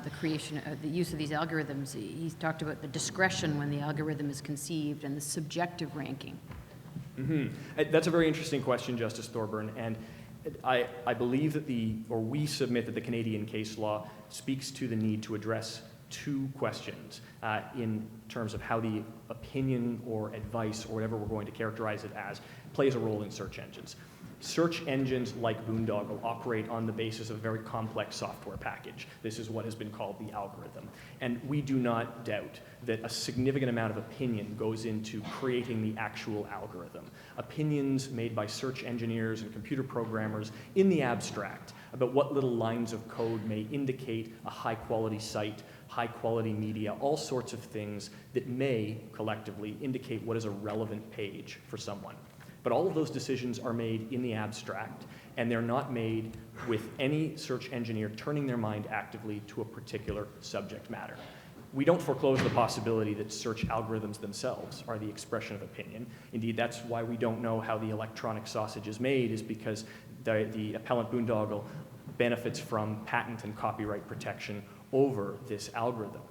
the creation, the use of these algorithms? He's talked about the discretion when the algorithm is conceived and the subjective ranking. That's a very interesting question, Justice Thorburn, and I believe that we submit that the Canadian case law speaks to the need to address two questions in terms of how the opinion or advice or whatever we're going to characterize it as plays a role in search engines. Search engines like Boondoggle operate on the basis of a very complex software package. This is what has been called the algorithm. And we do not doubt that a significant amount of opinion goes into creating the actual algorithm. Opinions made by search engineers and computer programmers in the abstract about what little lines of code may indicate a high-quality site, high-quality media, all sorts of things that may collectively indicate what is a relevant page for someone. But all of those decisions are made in the abstract, and they're not made with any search engineer turning their mind actively to a particular subject matter. We don't foreclose the possibility that search algorithms themselves are the expression of opinion. Indeed, that's why we don't know how the electronic sausage is made, is because the appellant Boondoggle benefits from patent and copyright protection over this algorithm.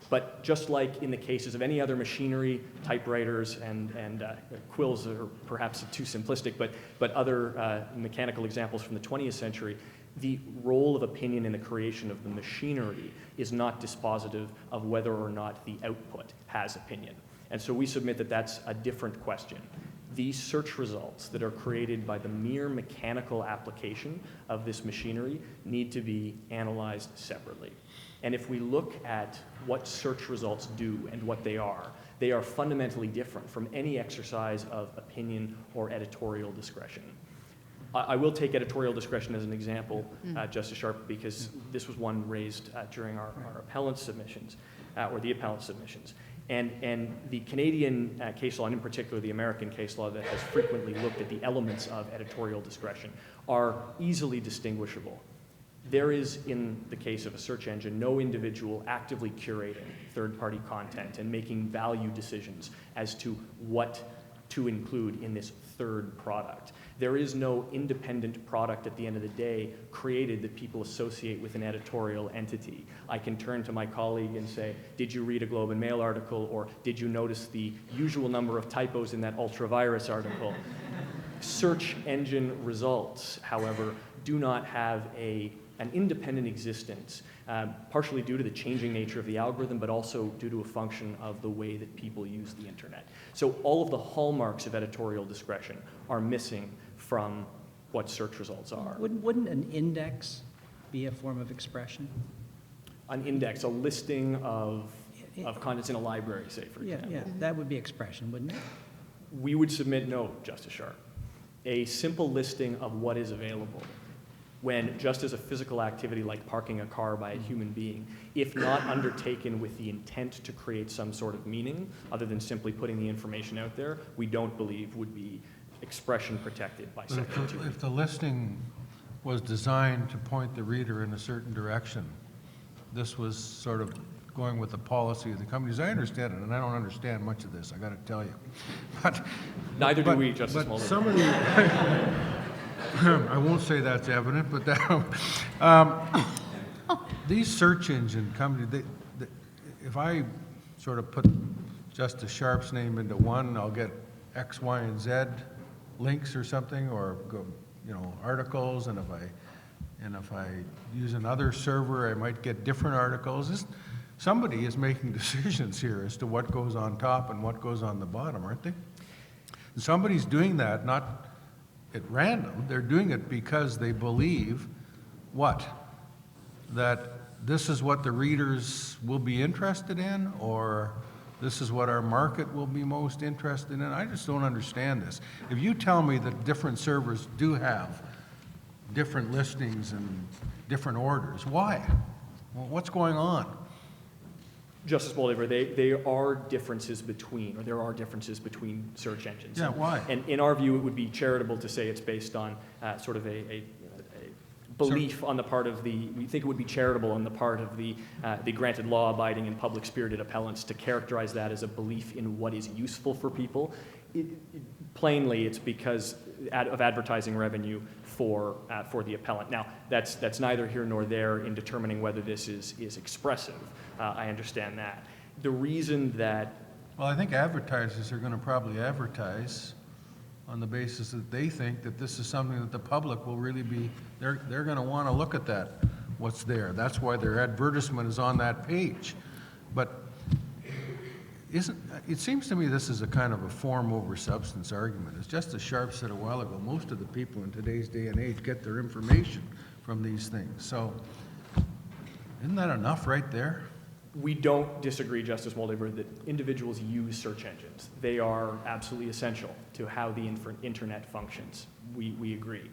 But just like in the cases of any other machinery, typewriters and quills are perhaps too simplistic, but other mechanical examples from the 20th century, the role of opinion in the creation of the machinery is not dispositive of whether or not the output has opinion. And so we submit that that's a different question. These search results that are created by the mere mechanical application of this machinery need to be analyzed separately. And if we look at what search results do and what they are fundamentally different from any exercise of opinion or editorial discretion. I will take editorial discretion as an example, Justice Sharp, because this was one raised during our appellant submissions, or the appellant submissions. And the Canadian case law, and in particular the American case law that has frequently looked at the elements of editorial discretion, are easily distinguishable. There is, in the case of a search engine, no individual actively curating third-party content and making value decisions as to what to include in this third product. There is no independent product at the end of the day created that people associate with an editorial entity. I can turn to my colleague and say, did you read a Globe and Mail article, or did you notice the usual number of typos in that ultra-virus article? Search engine results, however, do not have an independent existence, partially due to the changing nature of the algorithm, but also due to a function of the way that people use the internet. So all of the hallmarks of editorial discretion are missing from what search results are. Wouldn't an index be a form of expression? An index, a listing of contents in a library, say, for example. Yeah, that would be expression, wouldn't it? We would submit no, Justice Sharp. A simple listing of what is available, when just as a physical activity like parking a car by a human being, if not undertaken with the intent to create some sort of meaning, other than simply putting the information out there, we don't believe would be expression protected by Section 2. If the listing was designed to point the reader in a certain direction, this was sort of going with the policy of the companies. I understand it, and I don't understand much of this, I gotta tell you. But Neither do we, Justice But Mulder. some of the, I won't say that's evident, but these search engine companies, if I sort of put Justice Sharp's name into one, I'll get X, Y, and Z links or something, or go, articles, and if I use another server, I might get different articles. Somebody is making decisions here as to what goes on top and what goes on the bottom, aren't they? And somebody's doing that not at random. They're doing it because they believe what? That this is what the readers will be interested in, or this is what our market will be most interested in. I just don't understand this. If you tell me that different servers do have different listings and different orders, why? Well, what's going on? Justice Bolivar, there are differences between search engines. Yeah, why? And in our view, it would be charitable to say it's based on sort of a belief on the part of we think it would be charitable on the part of the granted law-abiding and public-spirited appellants to characterize that as a belief in what is useful for people. Plainly, it's because of advertising revenue for the appellant. Now, that's neither here nor there in determining whether this is expressive. I understand that. The reason that... Well, I think advertisers are going to probably advertise on the basis that they think that this is something that the public will really be, they're going to want to look at that, what's there. That's why their advertisement is on that page. But it seems to me this is a kind of a form over substance argument. As Justice Sharp said a while ago, most of the people in today's day and age get their information from these things. So isn't that enough right there? We don't disagree, Justice Moldaver, that individuals use search engines. They are absolutely essential to how the internet functions. We agree.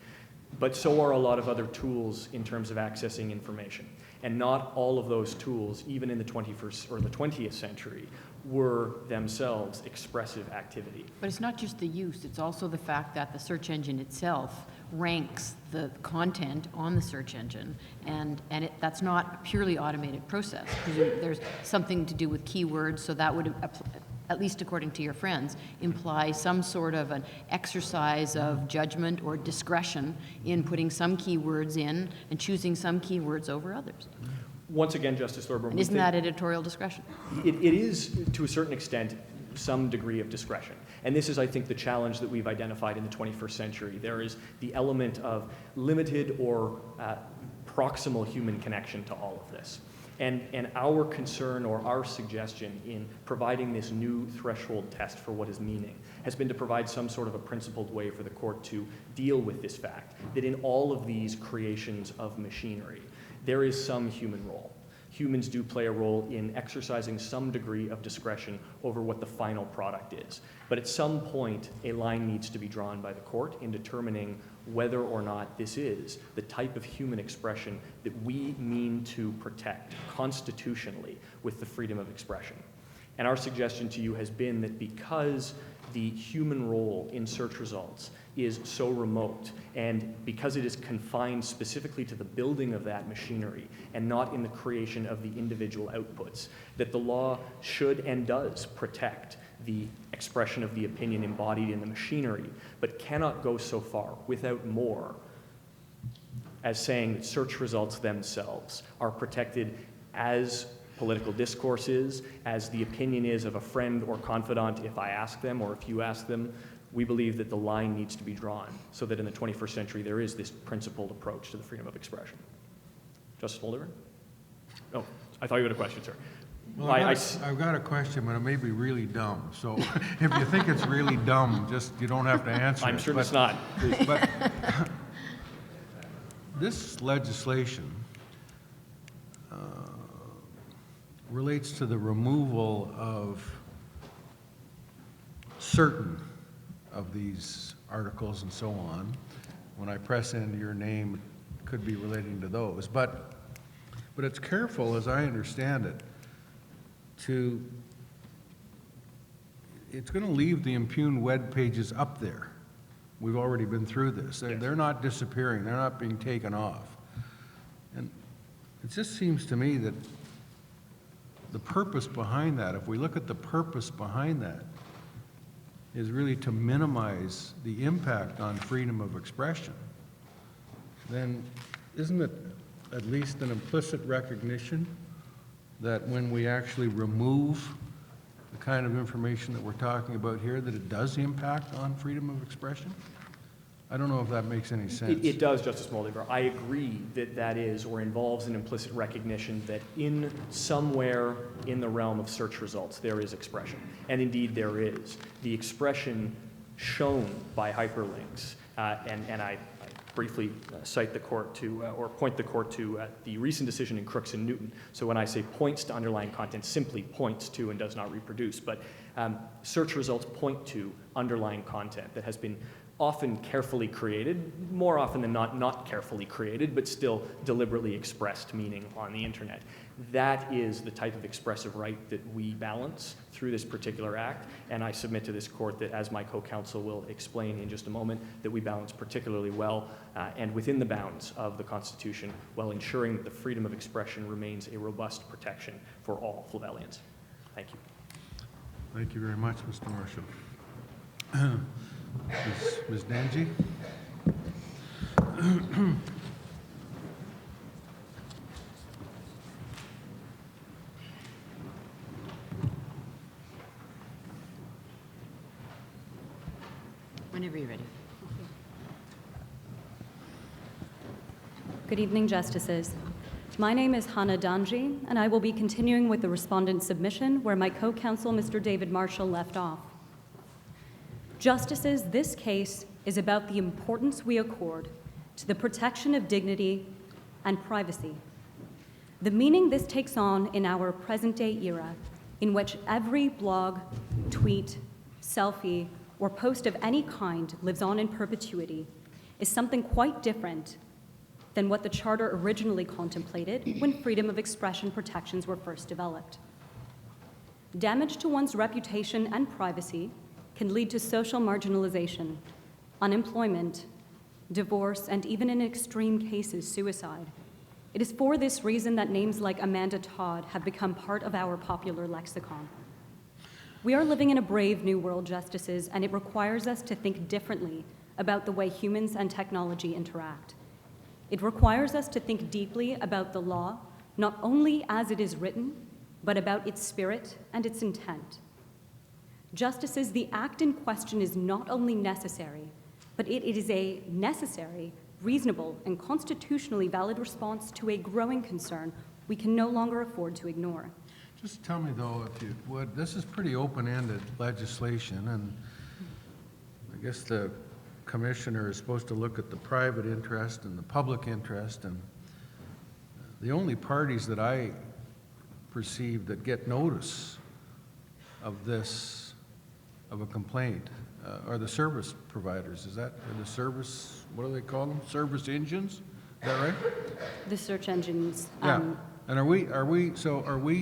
But so are a lot of other tools in terms of accessing information. And not all of those tools, even in the 21st or the 20th century, were themselves expressive activity. But it's not just the use, it's also the fact that the search engine itself ranks the content on the search engine, and that's not a purely automated process. There's something to do with keywords, so that would, at least according to your friends, imply some sort of an exercise of judgment or discretion in putting some keywords in and choosing some keywords over others. Once again, Justice Thorburn, And isn't that editorial discretion? It is, to a certain extent, some degree of discretion. And this is, I think, the challenge that we've identified in the 21st century. There is the element of limited or proximal human connection to all of this. And our concern or our suggestion in providing this new threshold test for what is meaning has been to provide some sort of a principled way for the court to deal with this fact, that in all of these creations of machinery, there is some human role. Humans do play a role in exercising some degree of discretion over what the final product is. But at some point, a line needs to be drawn by the court in determining whether or not this is the type of human expression that we mean to protect constitutionally with the freedom of expression. And our suggestion to you has been that because the human role in search results is so remote, and because it is confined specifically to the building of that machinery and not in the creation of the individual outputs, that the law should and does protect the expression of the opinion embodied in the machinery, but cannot go so far without more as saying that search results themselves are protected as political discourse is, as the opinion is of a friend or confidant if I ask them or if you ask them. We believe that the line needs to be drawn so that in the 21st century there is this principled approach to the freedom of expression. Justice Moldaver? Oh, I thought you had a question, sir. Well, I've got a question, but it may be really dumb. So if you think it's really dumb, you don't have to answer it. I'm sure it's not. But this legislation relates to the removal of certain of these articles and so on. When I press into your name, it could be relating to those. But it's careful, as I understand it, it's going to leave the impugned web pages up there. We've already been through this. They're not disappearing. They're not being taken off. And it just seems to me that the purpose behind that, if we look at the purpose behind that, is really to minimize the impact on freedom of expression, then isn't it at least an implicit recognition that when we actually remove the kind of information that we're talking about here, that it does impact on freedom of expression? I don't know if that makes any sense. It does, Justice Moldaver. I agree that that is or involves an implicit recognition that in somewhere in the realm of search results there is expression. And indeed there is. The expression shown by hyperlinks, and I briefly cite the court to, or point the court to the recent decision in Crooks and Newton. So when I say points to underlying content, simply points to and does not reproduce. But search results point to underlying content that has been often carefully created, more often than not carefully created, but still deliberately expressed meaning on the internet. That is the type of expressive right that we balance through this particular act, and I submit to this court that, as my co-counsel will explain in just a moment, that we balance particularly well and within the bounds of the Constitution, while ensuring that the freedom of expression remains a robust protection for all Flavelians. Thank you. Thank you very much, Mr. Marshall. Ms. Danji? Whenever you're ready. Good evening, Justices. My name is Hannah Danji, and I will be continuing with the respondent's submission where my co-counsel, Mr. David Marshall, left off. Justices, this case is about the importance we accord to the protection of dignity and privacy. The meaning this takes on in our present-day era, in which every blog, tweet, selfie, or post of any kind lives on in perpetuity, is something quite different than what the Charter originally contemplated when freedom of expression protections were first developed. Damage to one's reputation and privacy can lead to social marginalization, unemployment, divorce, and even in extreme cases, suicide. It is for this reason that names like Amanda Todd have become part of our popular lexicon. We are living in a brave new world, Justices, and it requires us to think differently about the way humans and technology interact. It requires us to think deeply about the law, not only as it is written, but about its spirit and its intent. Justices, the act in question is not only necessary, but it is a necessary, reasonable, and constitutionally valid response to a growing concern we can no longer afford to ignore. Just tell me, though, if you would, this is pretty open-ended legislation, and I guess the commissioner is supposed to look at the private interest and the public interest, and the only parties that I perceive that get notice of this, of a complaint, are the service providers. Is that, or the service, what do they call them? Service engines? Is that right? The search engines. Yeah. And are we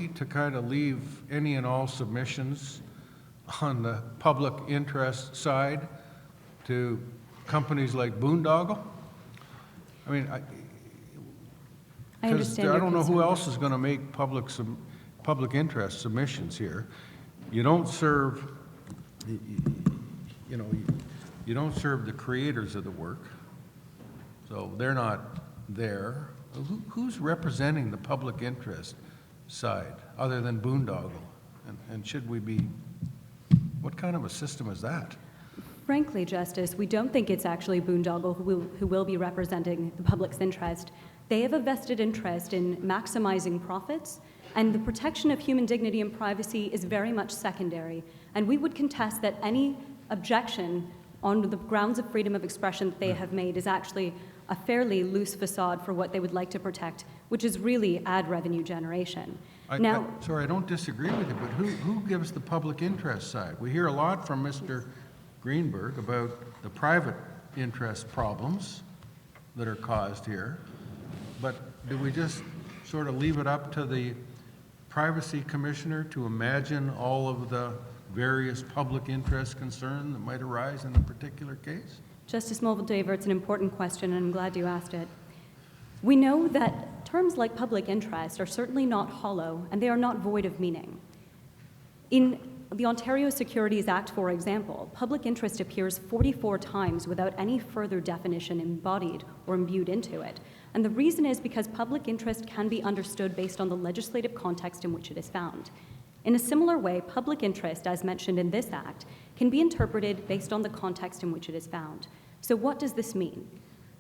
to kind of leave any and all submissions on the public interest side to companies like Boondoggle? I mean, I understand I your don't know who concern. else is going to make public interest submissions here. You don't serve, you know, you don't serve the creators of the work, so they're not there. Who's representing the public interest side other than Boondoggle? And should we be, what kind of a system is that? Frankly, Justice, we don't think it's actually Boondoggle who will be representing the public's interest. They have a vested interest in maximizing profits, and the protection of human dignity and privacy is very much secondary. And we would contest that any objection on the grounds of freedom of expression that they have made is actually a fairly loose facade for what they would like to protect, which is really ad revenue generation. Sorry, I don't disagree with you, but who gives the public interest side? We hear a lot from Mr. Greenberg about the private interest problems that are caused here, but do we just sort of leave it up to the privacy commissioner to imagine all of the various public interest concerns that might arise in a particular case? Justice Moldaver, it's an important question, and I'm glad you asked it. We know that terms like public interest are certainly not hollow, and they are not void of meaning. In the Ontario Securities Act, for example, public interest appears 44 times without any further definition embodied or imbued into it. And the reason is because public interest can be understood based on the legislative context in which it is found. In a similar way, public interest, as mentioned in this Act, can be interpreted based on the context in which it is found. So what does this mean?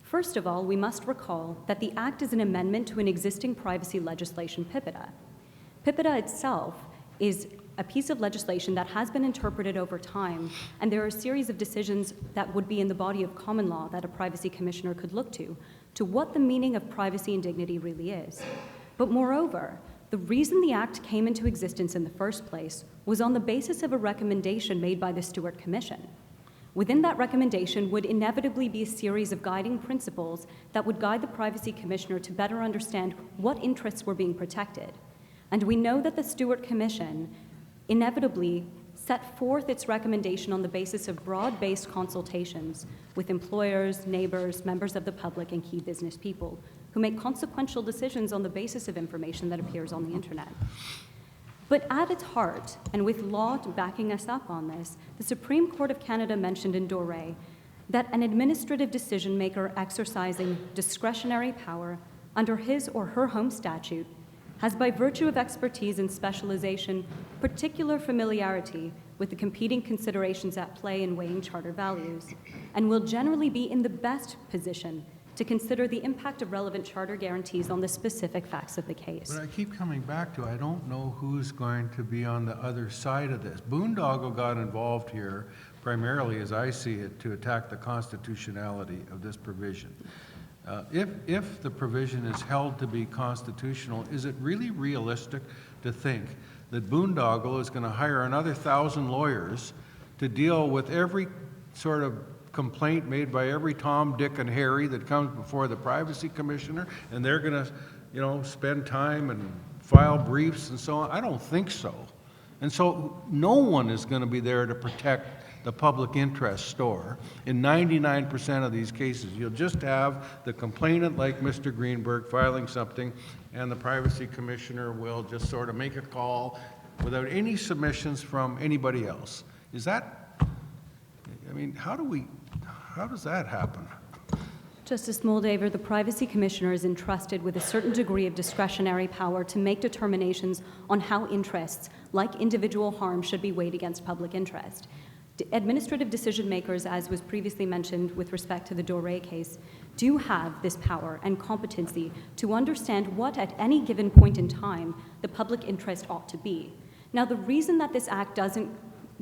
First of all, we must recall that the Act is an amendment to an existing privacy legislation, PIPEDA. PIPEDA itself is a piece of legislation that has been interpreted over time, and there are a series of decisions that would be in the body of common law that a privacy commissioner could look to what the meaning of privacy and dignity really is. But moreover, the reason the Act came into existence in the first place was on the basis of a recommendation made by the Stewart Commission. Within that recommendation would inevitably be a series of guiding principles that would guide the privacy commissioner to better understand what interests were being protected. And we know that the Stewart Commission inevitably set forth its recommendation on the basis of broad-based consultations with employers, neighbors, members of the public, and key business people who make consequential decisions on the basis of information that appears on the internet. But at its heart, and with law backing us up on this, the Supreme Court of Canada mentioned in Doré that an administrative decision maker exercising discretionary power under his or her home statute has, by virtue of expertise and specialization, particular familiarity with the competing considerations at play in weighing charter values, and will generally be in the best position to consider the impact of relevant charter guarantees on the specific facts of the case. But I keep coming back to, I don't know who's going to be on the other side of this. Boondoggle got involved here primarily, as I see it, to attack the constitutionality of this provision. If the provision is held to be constitutional, is it really realistic to think that Boondoggle is going to hire another 1,000 lawyers to deal with every sort of complaint made by every Tom, Dick, and Harry that comes before the privacy commissioner, and they're going to, spend time and file briefs and so on? I don't think so. And so no one is going to be there to protect the public interest store. In 99% of these cases, you'll just have the complainant, like Mr. Greenberg, filing something, and the privacy commissioner will just sort of make a call without any submissions from anybody else. Is that, how does that happen? Justice Moldaver, the privacy commissioner is entrusted with a certain degree of discretionary power to make determinations on how interests, like individual harm, should be weighed against public interest. Administrative decision makers, as was previously mentioned with respect to the Doré case, do have this power and competency to understand what, at any given point in time, the public interest ought to be. Now, the reason that this Act doesn't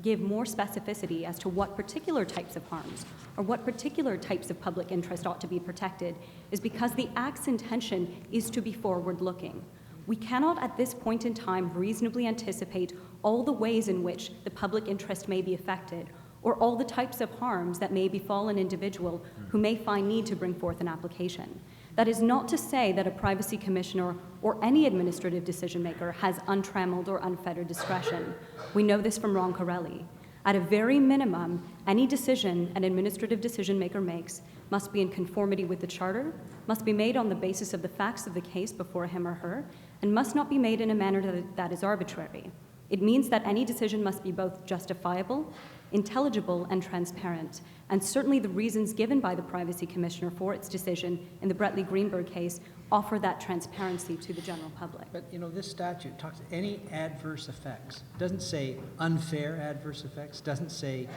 give more specificity as to what particular types of harms or what particular types of public interest ought to be protected is because the Act's intention is to be forward-looking. We cannot at this point in time reasonably anticipate all the ways in which the public interest may be affected or all the types of harms that may befall an individual who may find need to bring forth an application. That is not to say that a privacy commissioner or any administrative decision maker has untrammeled or unfettered discretion. We know this from Roncarelli. At a very minimum, any decision an administrative decision maker makes must be in conformity with the Charter, must be made on the basis of the facts of the case before him or her, and must not be made in a manner that is arbitrary. It means that any decision must be both justifiable, intelligible, and transparent. And certainly the reasons given by the Privacy Commissioner for its decision in the Bretley Greenberg case offer that transparency to the general public. But, this statute talks any adverse effects. It doesn't say unfair adverse effects, doesn't say,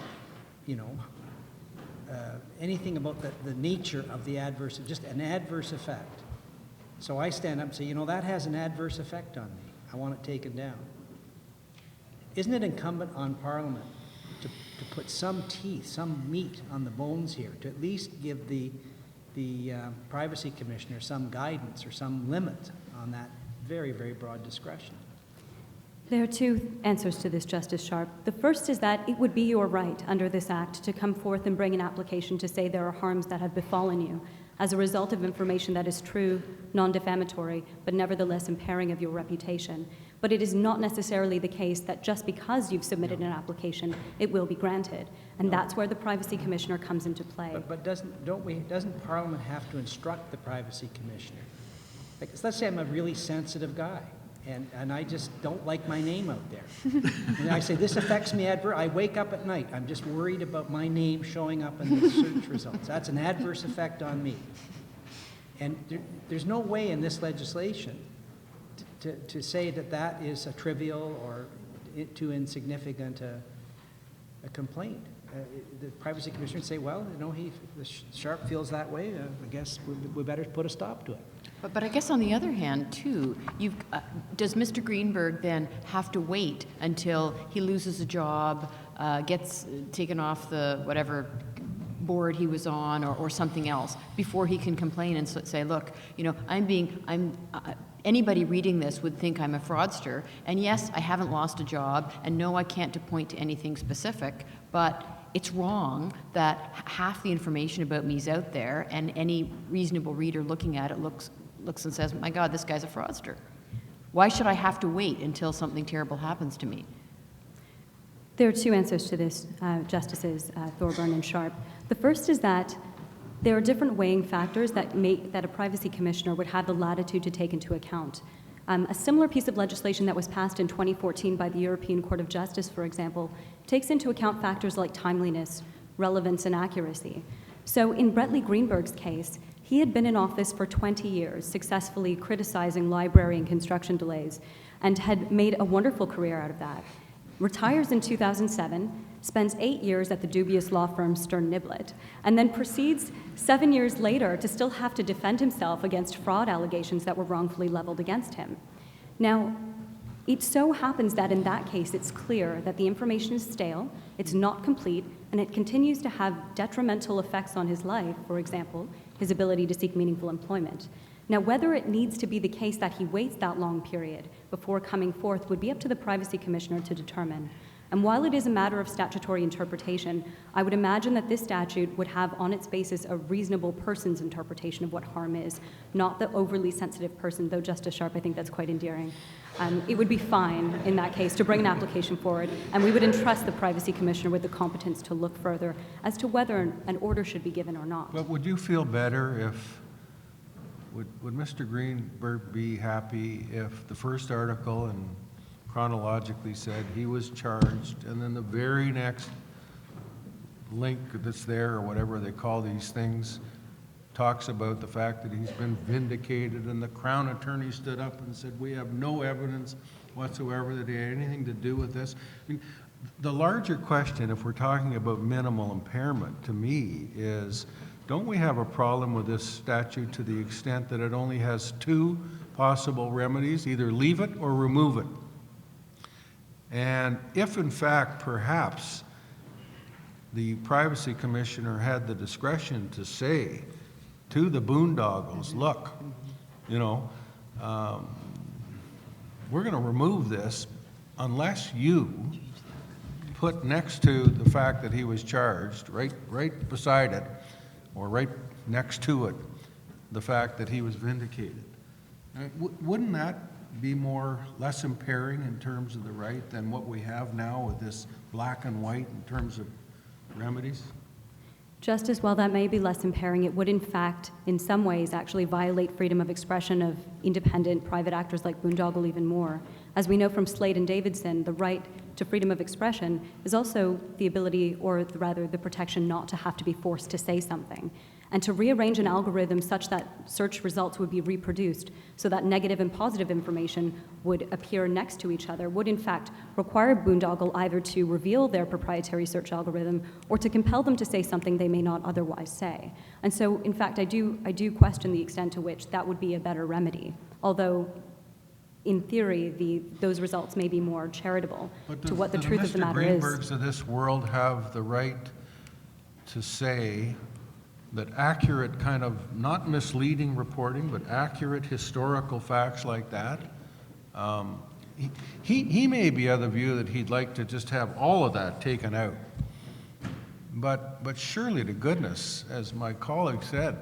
anything about the nature of the adverse, just an adverse effect. So I stand up and say, that has an adverse effect on me. I want it taken down. Isn't it incumbent on Parliament to put some teeth, some meat on the bones here, to at least give the Privacy Commissioner some guidance or some limit on that very, very broad discretion? There are two answers to this, Justice Sharp. The first is that it would be your right under this Act to come forth and bring an application to say there are harms that have befallen you as a result of information that is true, non-defamatory, but nevertheless impairing of your reputation. But it is not necessarily the case that just because you've submitted an application, it will be granted. And that's where the Privacy Commissioner comes into play. But doesn't Parliament have to instruct the Privacy Commissioner? Like, let's say I'm a really sensitive guy, and I just don't like my name out there. And I say, this affects me I wake up at night, I'm just worried about my name showing up in the search results. That's an adverse effect on me. And there's no way in this legislation to say that that is a trivial or too insignificant a complaint. The Privacy Commissioner would say, well, you know, the Sharp feels that way, I guess we better put a stop to it. But I guess on the other hand, too, does Mr. Greenberg then have to wait until he loses a job, gets taken off the whatever board he was on or something else before he can complain and say, look, you know, anybody reading this would think I'm a fraudster, and yes, I haven't lost a job, and no, I can't point to anything specific, but it's wrong that half the information about me is out there, and any reasonable reader looking at it looks and says, my God, this guy's a fraudster. Why should I have to wait until something terrible happens to me? There are two answers to this, Justices Thorburn and Sharp. The first is that there are different weighing factors that a Privacy Commissioner would have the latitude to take into account. A similar piece of legislation that was passed in 2014 by the European Court of Justice, for example, takes into account factors like timeliness, relevance, and accuracy. So in Brettley Greenberg's case, he had been in office for 20 years, successfully criticizing library and construction delays, and had made a wonderful career out of that. Retires in 2007, spends 8 years at the dubious law firm Stern Niblett, and then proceeds 7 years later to still have to defend himself against fraud allegations that were wrongfully leveled against him. Now, it so happens that in that case, it's clear that the information is stale, it's not complete, and it continues to have detrimental effects on his life, for example, his ability to seek meaningful employment. Now, whether it needs to be the case that he waits that long period before coming forth would be up to the Privacy Commissioner to determine. And while it is a matter of statutory interpretation, I would imagine that this statute would have on its basis a reasonable person's interpretation of what harm is, not the overly sensitive person, though Justice Sharp, I think that's quite endearing. It would be fine in that case to bring an application forward, and we would entrust the Privacy Commissioner with the competence to look further as to whether an order should be given or not. But would you feel better if, would Mr. Greenberg be happy if the first article and chronologically said he was charged, and then the very next link that's there, or whatever they call these things, talks about the fact that he's been vindicated, and the Crown Attorney stood up and said, we have no evidence whatsoever that he had anything to do with this. I mean, the larger question, if we're talking about minimal impairment, to me, is don't we have a problem with this statute to the extent that it only has two possible remedies, either leave it or remove it? And if, in fact, perhaps the Privacy Commissioner had the discretion to say to the boondoggles, look, you know, we're going to remove this unless you put next to the fact that he was charged, right beside it, or right next to it, the fact that he was vindicated. Wouldn't that be less impairing in terms of the right than what we have now with this black and white in terms of remedies? Justice, while that may be less impairing, it would in fact, in some ways, actually violate freedom of expression of independent private actors like Boondoggle even more. As we know from Slade and Davidson, the right to freedom of expression is also the ability, or rather the protection, not to have to be forced to say something. And to rearrange an algorithm such that search results would be reproduced so that negative and positive information would appear next to each other would in fact require Boondoggle either to reveal their proprietary search algorithm or to compel them to say something they may not otherwise say. And so, in fact, I do question the extent to which that would be a better remedy, although in theory, those results may be more charitable to what the truth of the matter is. Do the Mr. Greenbergs of this world have the right to say that accurate kind of, not misleading reporting, but accurate historical facts like that he may be of the view that he'd like to just have all of that taken out. But surely to goodness, as my colleague said,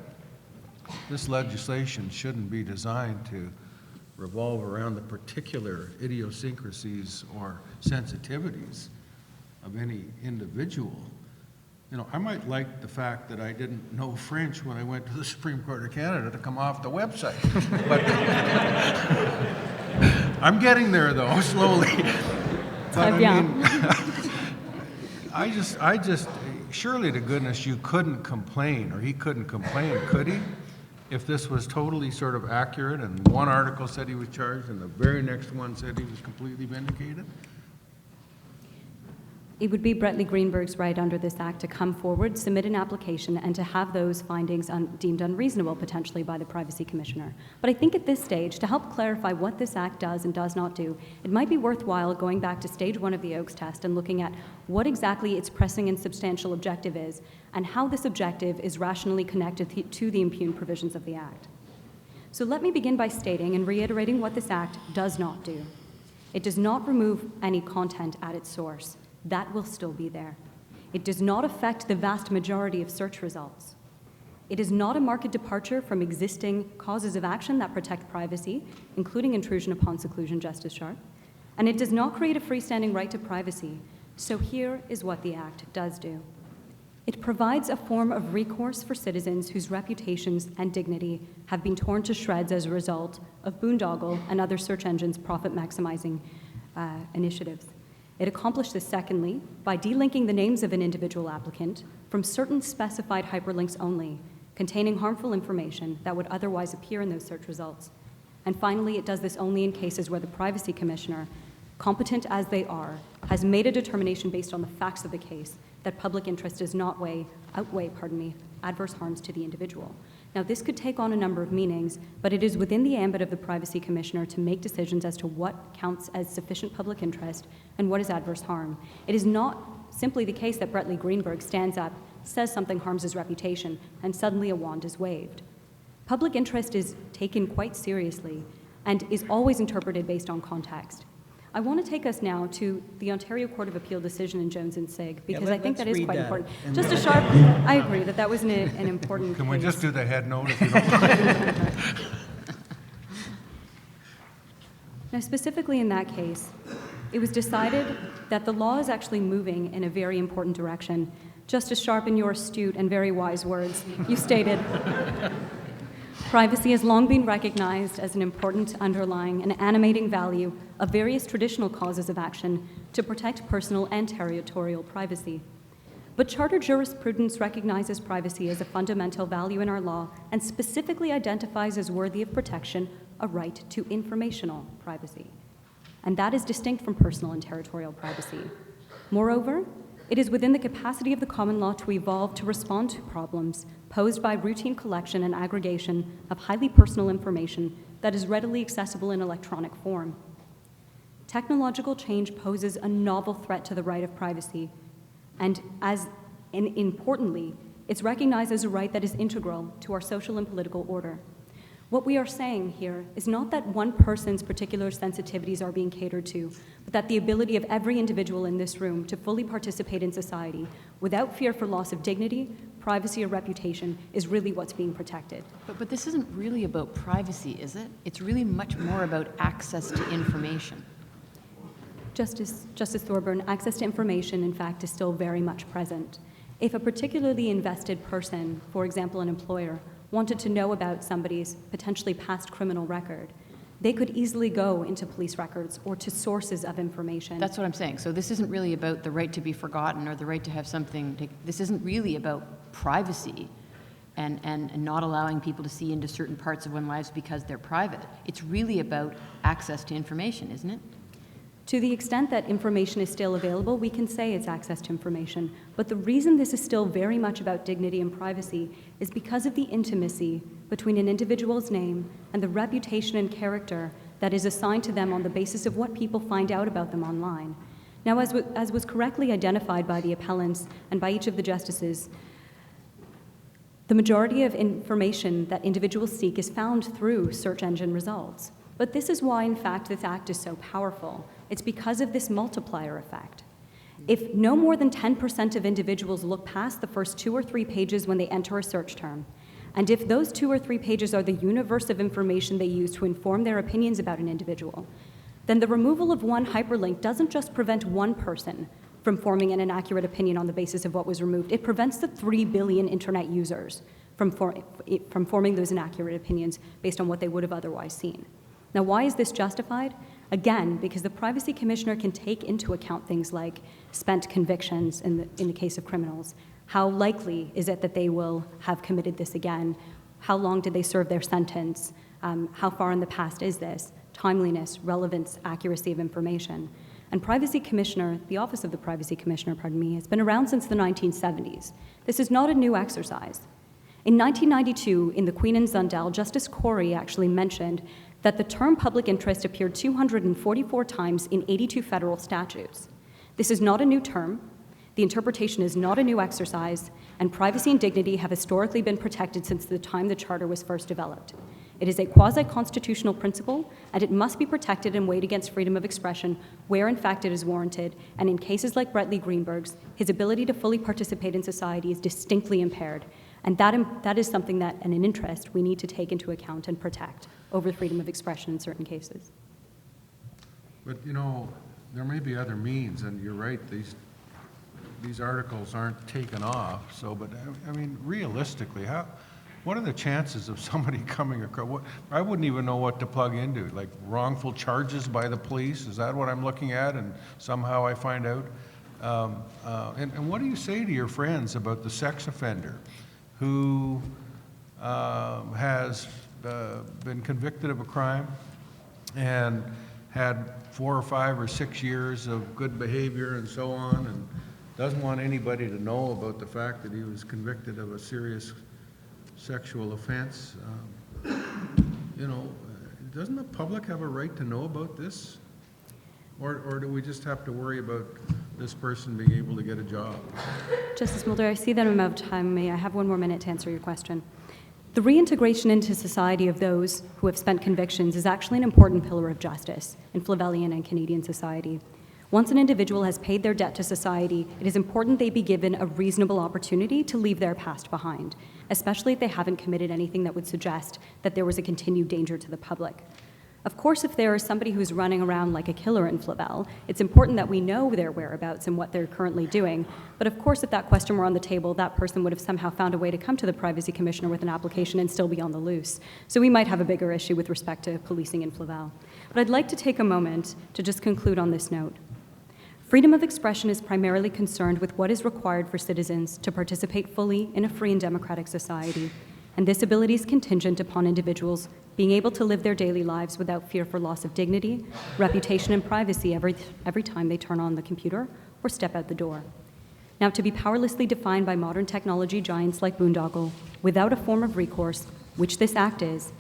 this legislation shouldn't be designed to revolve around the particular idiosyncrasies or sensitivities of any individual. You know, I might like the fact that I didn't know French when I went to the Supreme Court of Canada to come off the website. But I'm getting there, though, slowly. But I just, surely to goodness you couldn't complain, or he couldn't complain, could he? If this was totally sort of accurate and one article said he was charged and the very next one said he was completely vindicated? It would be Brettley Greenberg's right under this Act to come forward, submit an application, and to have those findings deemed unreasonable potentially by the Privacy Commissioner. But I think at this stage, to help clarify what this Act does and does not do, it might be worthwhile going back to stage 1 of the Oakes test and looking at what exactly its pressing and substantial objective is, and how this objective is rationally connected to the impugned provisions of the Act. So let me begin by stating and reiterating what this Act does not do. It does not remove any content at its source. That will still be there. It does not affect the vast majority of search results. It is not a marked departure from existing causes of action that protect privacy, including intrusion upon seclusion, Justice Sharp. And it does not create a freestanding right to privacy. So here is what the Act does do. It provides a form of recourse for citizens whose reputations and dignity have been torn to shreds as a result of Boondoggle and other search engines' profit-maximizing initiatives. It accomplished this, secondly, by delinking the names of an individual applicant from certain specified hyperlinks only, containing harmful information that would otherwise appear in those search results. And finally, it does this only in cases where the Privacy Commissioner, competent as they are, has made a determination based on the facts of the case that public interest does not outweigh adverse harms to the individual. Now, this could take on a number of meanings, but it is within the ambit of the Privacy Commissioner to make decisions as to what counts as sufficient public interest and what is adverse harm. It is not simply the case that Brettley Greenberg stands up, says something harms his reputation, and suddenly a wand is waved. Public interest is taken quite seriously and is always interpreted based on context. I want to take us now to the Ontario Court of Appeal decision in Jones and Sig, because I think that is quite important. Justice Sharp, I agree that that was an important Can we case. just do the head note if you don't mind? Now, specifically in that case, it was decided that the law is actually moving in a very important direction. Justice Sharp, in your astute and very wise words, you stated, privacy has long been recognized as an important underlying and animating value of various traditional causes of action to protect personal and territorial privacy. But charter jurisprudence recognizes privacy as a fundamental value in our law and specifically identifies as worthy of protection a right to informational privacy. And that is distinct from personal and territorial privacy. Moreover, it is within the capacity of the common law to evolve to respond to problems posed by routine collection and aggregation of highly personal information that is readily accessible in electronic form. Technological change poses a novel threat to the right of privacy, and importantly, it's recognized as a right that is integral to our social and political order. What we are saying here is not that one person's particular sensitivities are being catered to, but that the ability of every individual in this room to fully participate in society without fear for loss of dignity, privacy, or reputation is really what's being protected. But this isn't really about privacy, is it? It's really much more about access to information. Justice Thorburn, access to information, in fact, is still very much present. If a particularly invested person, for example, an employer, wanted to know about somebody's potentially past criminal record, they could easily go into police records or to sources of information. That's what I'm saying. So this isn't really about the right to be forgotten or the right to have something. This isn't really about privacy and not allowing people to see into certain parts of one's lives because they're private. It's really about access to information, isn't it? To the extent that information is still available, we can say it's access to information. But the reason this is still very much about dignity and privacy is because of the intimacy between an individual's name and the reputation and character that is assigned to them on the basis of what people find out about them online. Now, as was correctly identified by the appellants and by each of the justices, the majority of information that individuals seek is found through search engine results. But this is why, in fact, this act is so powerful. It's because of this multiplier effect. If no more than 10% of individuals look past the first 2 or 3 pages when they enter a search term, and if those 2 or 3 pages are the universe of information they use to inform their opinions about an individual, then the removal of one hyperlink doesn't just prevent one person from forming an inaccurate opinion on the basis of what was removed. It prevents the 3 billion internet users from forming those inaccurate opinions based on what they would have otherwise seen. Now, why is this justified? Again, because the Privacy Commissioner can take into account things like spent convictions in the case of criminals. How likely is it that they will have committed this again? How long did they serve their sentence? How far in the past is this? Timeliness, relevance, accuracy of information. And Privacy Commissioner, the Office of the Privacy Commissioner, has been around since the 1970s. This is not a new exercise. In 1992, in the Queen and Zundel, Justice Corey actually mentioned that the term public interest appeared 244 times in 82 federal statutes. This is not a new term. The interpretation is not a new exercise, and privacy and dignity have historically been protected since the time the Charter was first developed. It is a quasi-constitutional principle, and it must be protected and weighed against freedom of expression where, in fact, it is warranted, and in cases like Brettley Greenberg's, his ability to fully participate in society is distinctly impaired, and that is something that, and an interest, we need to take into account and protect over freedom of expression in certain cases. But, you know, there may be other means, and you're right, these articles aren't taken off, so, but, I mean, realistically, what are the chances of somebody coming across, I wouldn't even know what to plug into, like wrongful charges by the police, is that what I'm looking at, and somehow I find out? And what do you say to your friends about the sex offender who has been convicted of a crime and had 4 or 5 or 6 years of good behavior and so on, and doesn't want anybody to know about the fact that he was convicted of a serious sexual offense? You know, doesn't the public have a right to know about this? Or do we just have to worry about this person being able to get a job? Justice Mulder, I see that I'm out of time. May I have 1 more minute to answer your question? The reintegration into society of those who have spent convictions is actually an important pillar of justice in Flavelian and Canadian society. Once an individual has paid their debt to society, it is important they be given a reasonable opportunity to leave their past behind, especially if they haven't committed anything that would suggest that there was a continued danger to the public. Of course, if there is somebody who's running around like a killer in Flavel, it's important that we know their whereabouts and what they're currently doing. But of course, if that question were on the table, that person would have somehow found a way to come to the Privacy Commissioner with an application and still be on the loose. So we might have a bigger issue with respect to policing in Flavel. But I'd like to take a moment to just conclude on this note. Freedom of expression is primarily concerned with what is required for citizens to participate fully in a free and democratic society. And this ability is contingent upon individuals being able to live their daily lives without fear for loss of dignity, reputation, and privacy every time they turn on the computer or step out the door. Now, to be powerlessly defined by modern technology giants like Boondoggle without a form of recourse, which this act is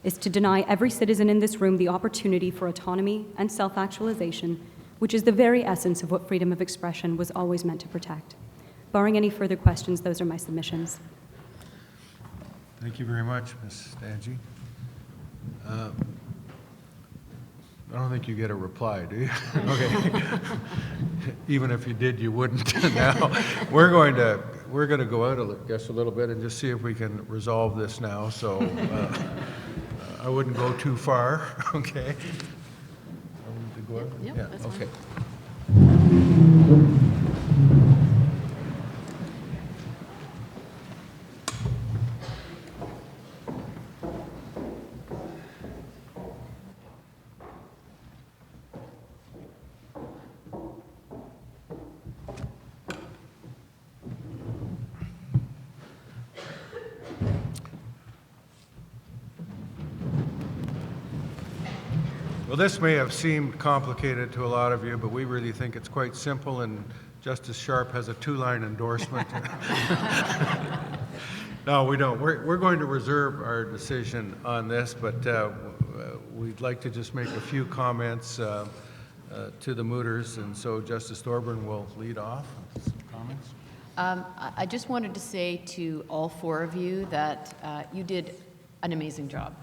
to deny every citizen in this room the opportunity for autonomy and self-actualization, which is the very essence of what freedom of expression was always meant to protect. Barring any further questions, those are my submissions. Thank you very much, Ms. Stange. I don't think you get a reply, do you? Okay. Even if you did, you wouldn't. Now, we're going to go out, I guess, a little bit and just see if we can resolve this now. So I wouldn't go too far. Okay. Are we to go out? Yep, Yeah. that's fine. Okay. Well, this may have seemed complicated to a lot of you, but we really think it's quite simple, and Justice Sharp has a 2-line endorsement. No, we don't. We're going to reserve our decision on this, but we'd like to just make a few comments to the mooters, and so Justice Thorburn will lead off. Some comments? I just wanted to say to all 4 of you that you did an amazing job.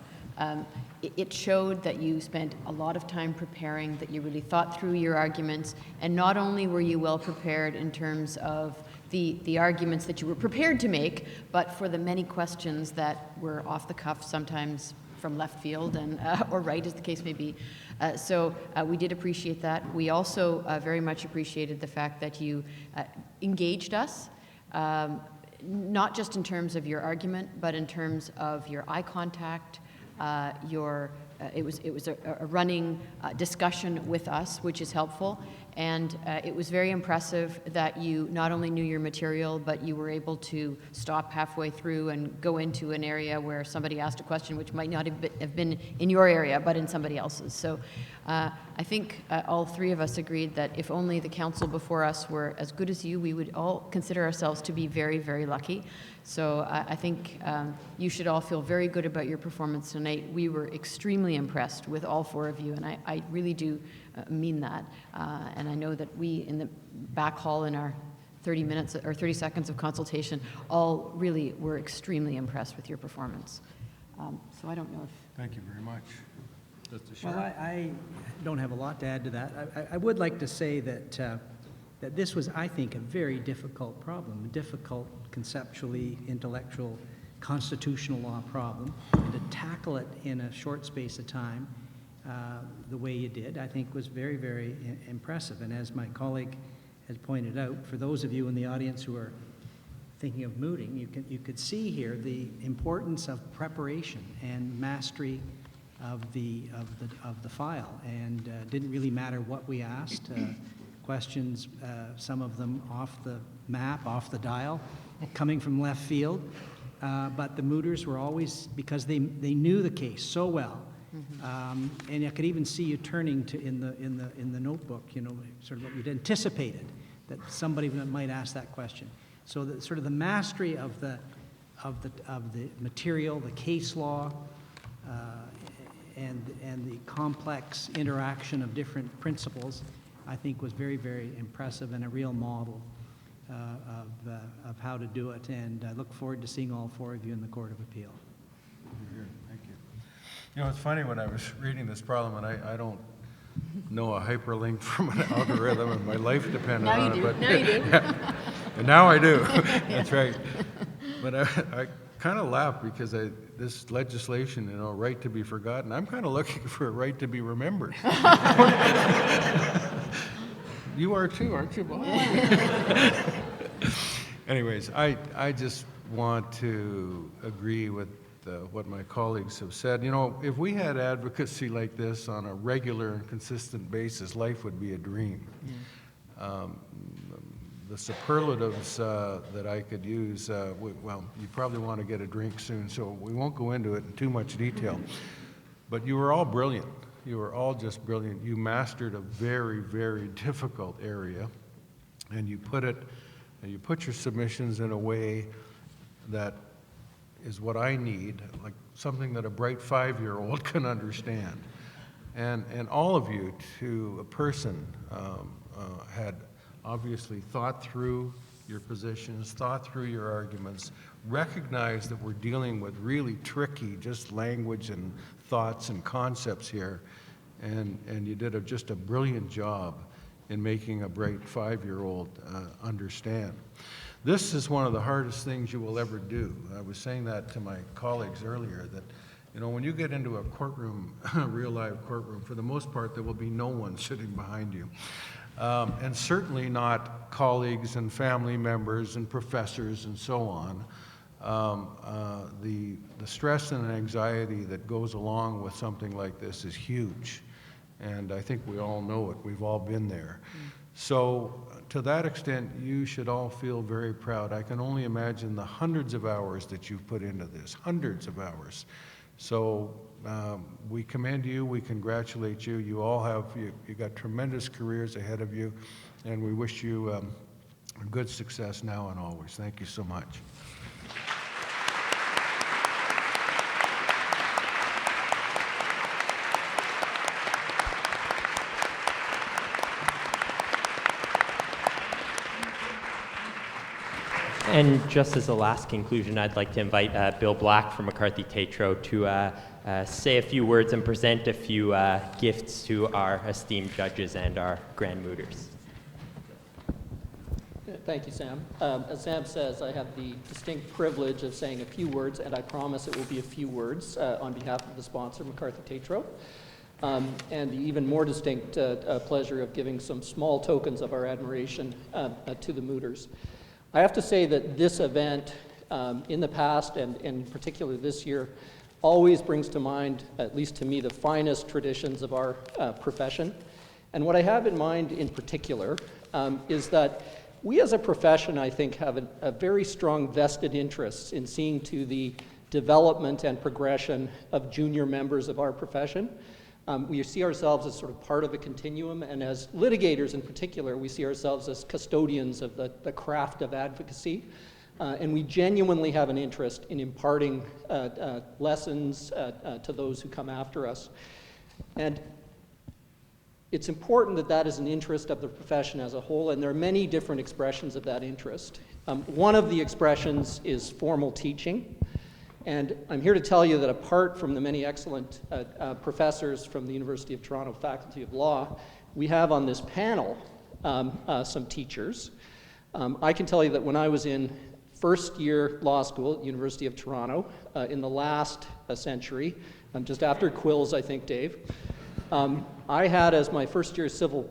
it showed that you spent a lot of time preparing, that you really thought through your arguments, and not only were you well prepared in terms of the arguments that you were prepared to make, but for the many questions that were off the cuff, sometimes from left field and or right, as the case may be. So we did appreciate that. We also very much appreciated the fact that you engaged us, not just in terms of your argument, but in terms of your eye contact, it was a running discussion with us, which is helpful. And it was very impressive that you not only knew your material, but you were able to stop halfway through and go into an area where somebody asked a question which might not have been in your area, but in somebody else's. So I think all three of us agreed that if only the council before us were as good as you, we would all consider ourselves to be very, very lucky. So I think you should all feel very good about your performance tonight. We were extremely impressed with all four of you, and I really do mean that. And I know that we in the back hall in our 30 minutes or 30 seconds of consultation all really were extremely impressed with your performance. So I don't know if... Thank you very much. Just a Well, short. I don't have a lot to add to that. I would like to say that that this was, I think, a very difficult problem, a difficult conceptually, intellectual, constitutional law problem, and to tackle it in a short space of time the way you did, I think was very, very impressive. And as my colleague has pointed out, for those of you in the audience who are thinking of mooting, you could see here the importance of preparation and mastery of the file. And didn't really matter what we asked. Questions, some of them off the map, off the dial, coming from left field. But the mooters were always, because they knew the case so well. And I could even see you turning to in the notebook, you know, sort of what you'd anticipated that somebody might ask that question. So the sort of the mastery of the material, the case law, and the complex interaction of different principles, I think was very, very impressive and a real model of how to do it. And I look forward to seeing all four of you in the Court of Appeal. Thank you. You know, it's funny, when I was reading this problem, and I don't know a hyperlink from an algorithm, and my life depended Now on you it. do. Now you do. And now I do. That's right. But I kind of laugh because this legislation, you know, right to be forgotten, I'm kind of looking for a right to be remembered. You are too, aren't you, Bob? Anyways, I just want to agree with what my colleagues have said. You know, if we had advocacy like this on a regular and consistent basis, life would be a dream. The superlatives that I could use, well, you probably want to get a drink soon, so we won't go into it in too much detail. But you were all brilliant. You were all just brilliant. You mastered a very, very difficult area, and you put your submissions in a way that is what I need, like something that a bright 5-year-old can understand. And all of you, to a person, had obviously thought through your positions, thought through your arguments, recognized that we're dealing with really tricky just language and thoughts and concepts here, and you did just a brilliant job in making a bright 5-year-old understand. This is one of the hardest things you will ever do. I was saying that to my colleagues earlier, that, you know, when you get into a courtroom, a real live courtroom, for the most part, there will be no one sitting behind you. And certainly not colleagues and family members and professors and so on. The stress and anxiety that goes along with something like this is huge. And I think we all know it. We've all been there. So to that extent, you should all feel very proud. I can only imagine the hundreds of hours that you've put into this, hundreds of hours. So we commend you, we congratulate you. You all have, you got tremendous careers ahead of you, and we wish you good success now and always. Thank you so much. And just as a last conclusion, I'd like to invite Bill Black from McCarthy Tétrault to say a few words and present a few gifts to our esteemed judges and our grand mooters. Thank you, Sam. As Sam says, I have the distinct privilege of saying a few words, and I promise it will be a few words on behalf of the sponsor, McCarthy Tétrault, and the even more distinct pleasure of giving some small tokens of our admiration to the mooters. I have to say that this event, in the past and in particular this year, always brings to mind, at least to me, the finest traditions of our profession. And what I have in mind in particular is that we as a profession, I think, have a very strong vested interest in seeing to the development and progression of junior members of our profession. We see ourselves as sort of part of a continuum, and as litigators in particular, we see ourselves as custodians of the craft of advocacy. And we genuinely have an interest in imparting lessons to those who come after us. And it's important that that is an interest of the profession as a whole, and there are many different expressions of that interest. One of the expressions is formal teaching. And I'm here to tell you that apart from the many excellent professors from the University of Toronto Faculty of Law, we have on this panel some teachers. I can tell you that when I was in first year law school at University of Toronto in the last century, just after Quills, I think, Dave, I had as my first year civil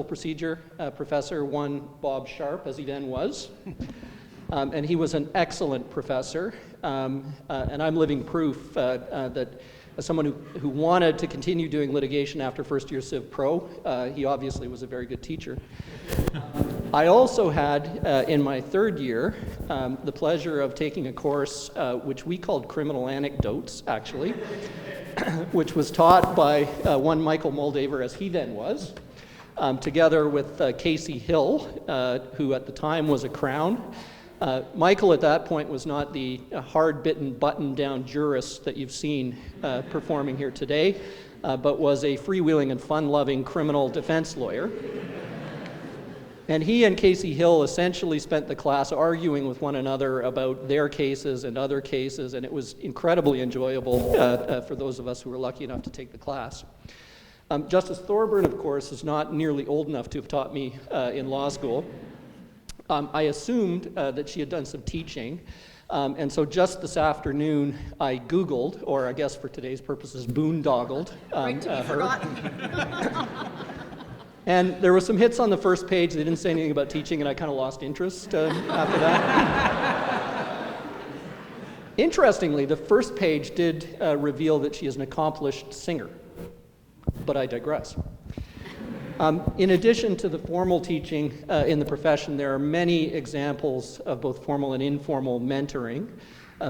procedure professor one Bob Sharp, as he then was. And he was an excellent professor, and I'm living proof that as someone who wanted to continue doing litigation after first year Civ Pro, he obviously was a very good teacher. I also had, in my third year, the pleasure of taking a course which we called Criminal Anecdotes, actually, which was taught by one Michael Moldaver, as he then was, together with Casey Hill, who at the time was a Crown. Michael at that point was not the hard-bitten, button-down jurist that you've seen performing here today, but was a freewheeling and fun-loving criminal defense lawyer. And he and Casey Hill essentially spent the class arguing with one another about their cases and other cases, and it was incredibly enjoyable for those of us who were lucky enough to take the class. Justice Thorburn, of course, is not nearly old enough to have taught me in law school. I assumed that she had done some teaching, and so just this afternoon I Googled, or I guess for today's purposes, boondoggled her. And there were some hits on the first page. They didn't say anything about teaching, and I kind of lost interest after that. Interestingly, the first page did reveal that she is an accomplished singer, but I digress. In addition to the formal teaching in the profession, there are many examples of both formal and informal mentoring.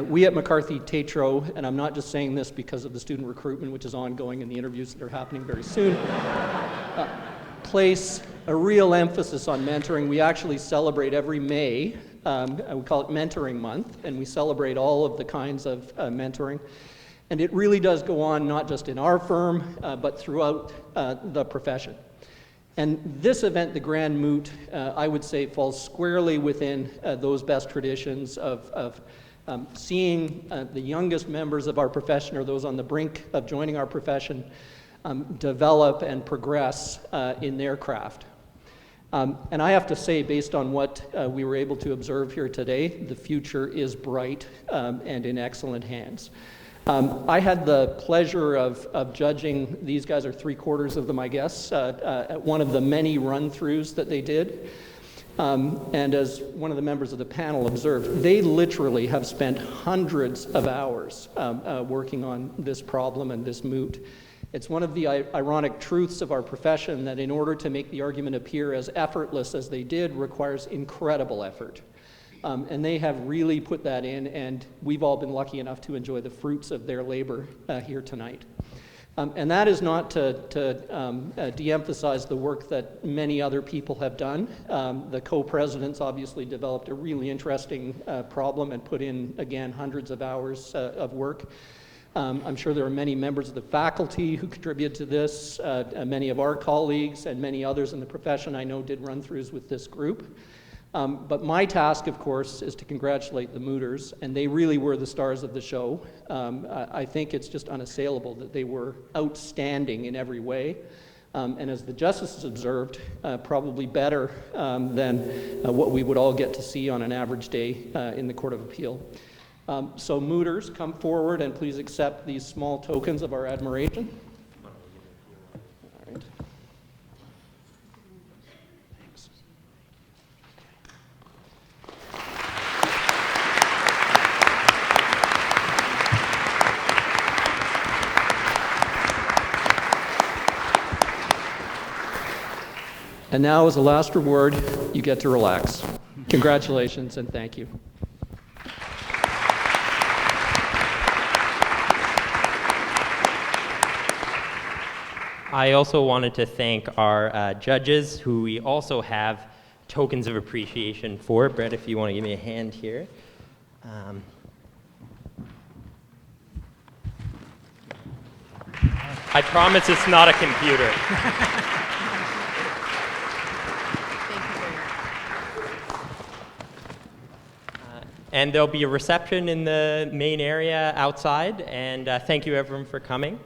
We at McCarthy Tétrault, and I'm not just saying this because of the student recruitment, which is ongoing, and the interviews that are happening very soon, place a real emphasis on mentoring. We actually celebrate every May, we call it Mentoring Month, and we celebrate all of the kinds of mentoring. And it really does go on not just in our firm, but throughout the profession. And this event, the Grand Moot, I would say falls squarely within those best traditions of seeing the youngest members of our profession, or those on the brink of joining our profession, develop and progress in their craft. And I have to say, based on what we were able to observe here today, the future is bright and in excellent hands. I had the pleasure of judging, these guys are 3/4 of them, I guess, at one of the many run-throughs that they did. And as one of the members of the panel observed, they literally have spent hundreds of hours working on this problem and this moot. It's one of the ironic truths of our profession that in order to make the argument appear as effortless as they did requires incredible effort. And they have really put that in, and we've all been lucky enough to enjoy the fruits of their labor here tonight. And that is not to de-emphasize the work that many other people have done. The co-presidents obviously developed a really interesting problem and put in, again, hundreds of hours of work. I'm sure there are many members of the faculty who contributed to this. Many of our colleagues and many others in the profession I know did run-throughs with this group. But my task, of course, is to congratulate the Mooters, and they really were the stars of the show. I think it's just unassailable that they were outstanding in every way. And as the justices observed, probably better than what we would all get to see on an average day in the Court of Appeal. So Mooters, come forward and please accept these small tokens of our admiration. All right. Thanks. And now, as a last reward, you get to relax. Congratulations and thank you. I also wanted to thank our judges, who we also have tokens of appreciation for. Brett, if you want to give me a hand here. I promise it's not a computer. And there'll be a reception in the main area outside, and thank you everyone for coming.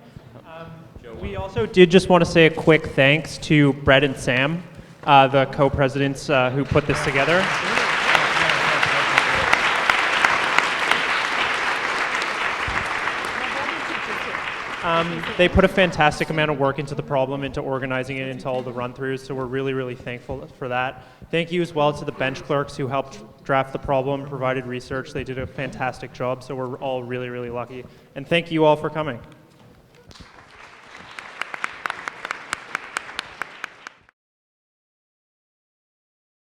We also did just want to say a quick thanks to Brett and Sam, the co-presidents who put this together. They put a fantastic amount of work into the problem, into organizing it, into all the run-throughs, so we're really, really thankful for that. Thank you as well to the bench clerks who helped draft the problem, provided research. They did a fantastic job, so we're all really, really lucky. And thank you all for coming.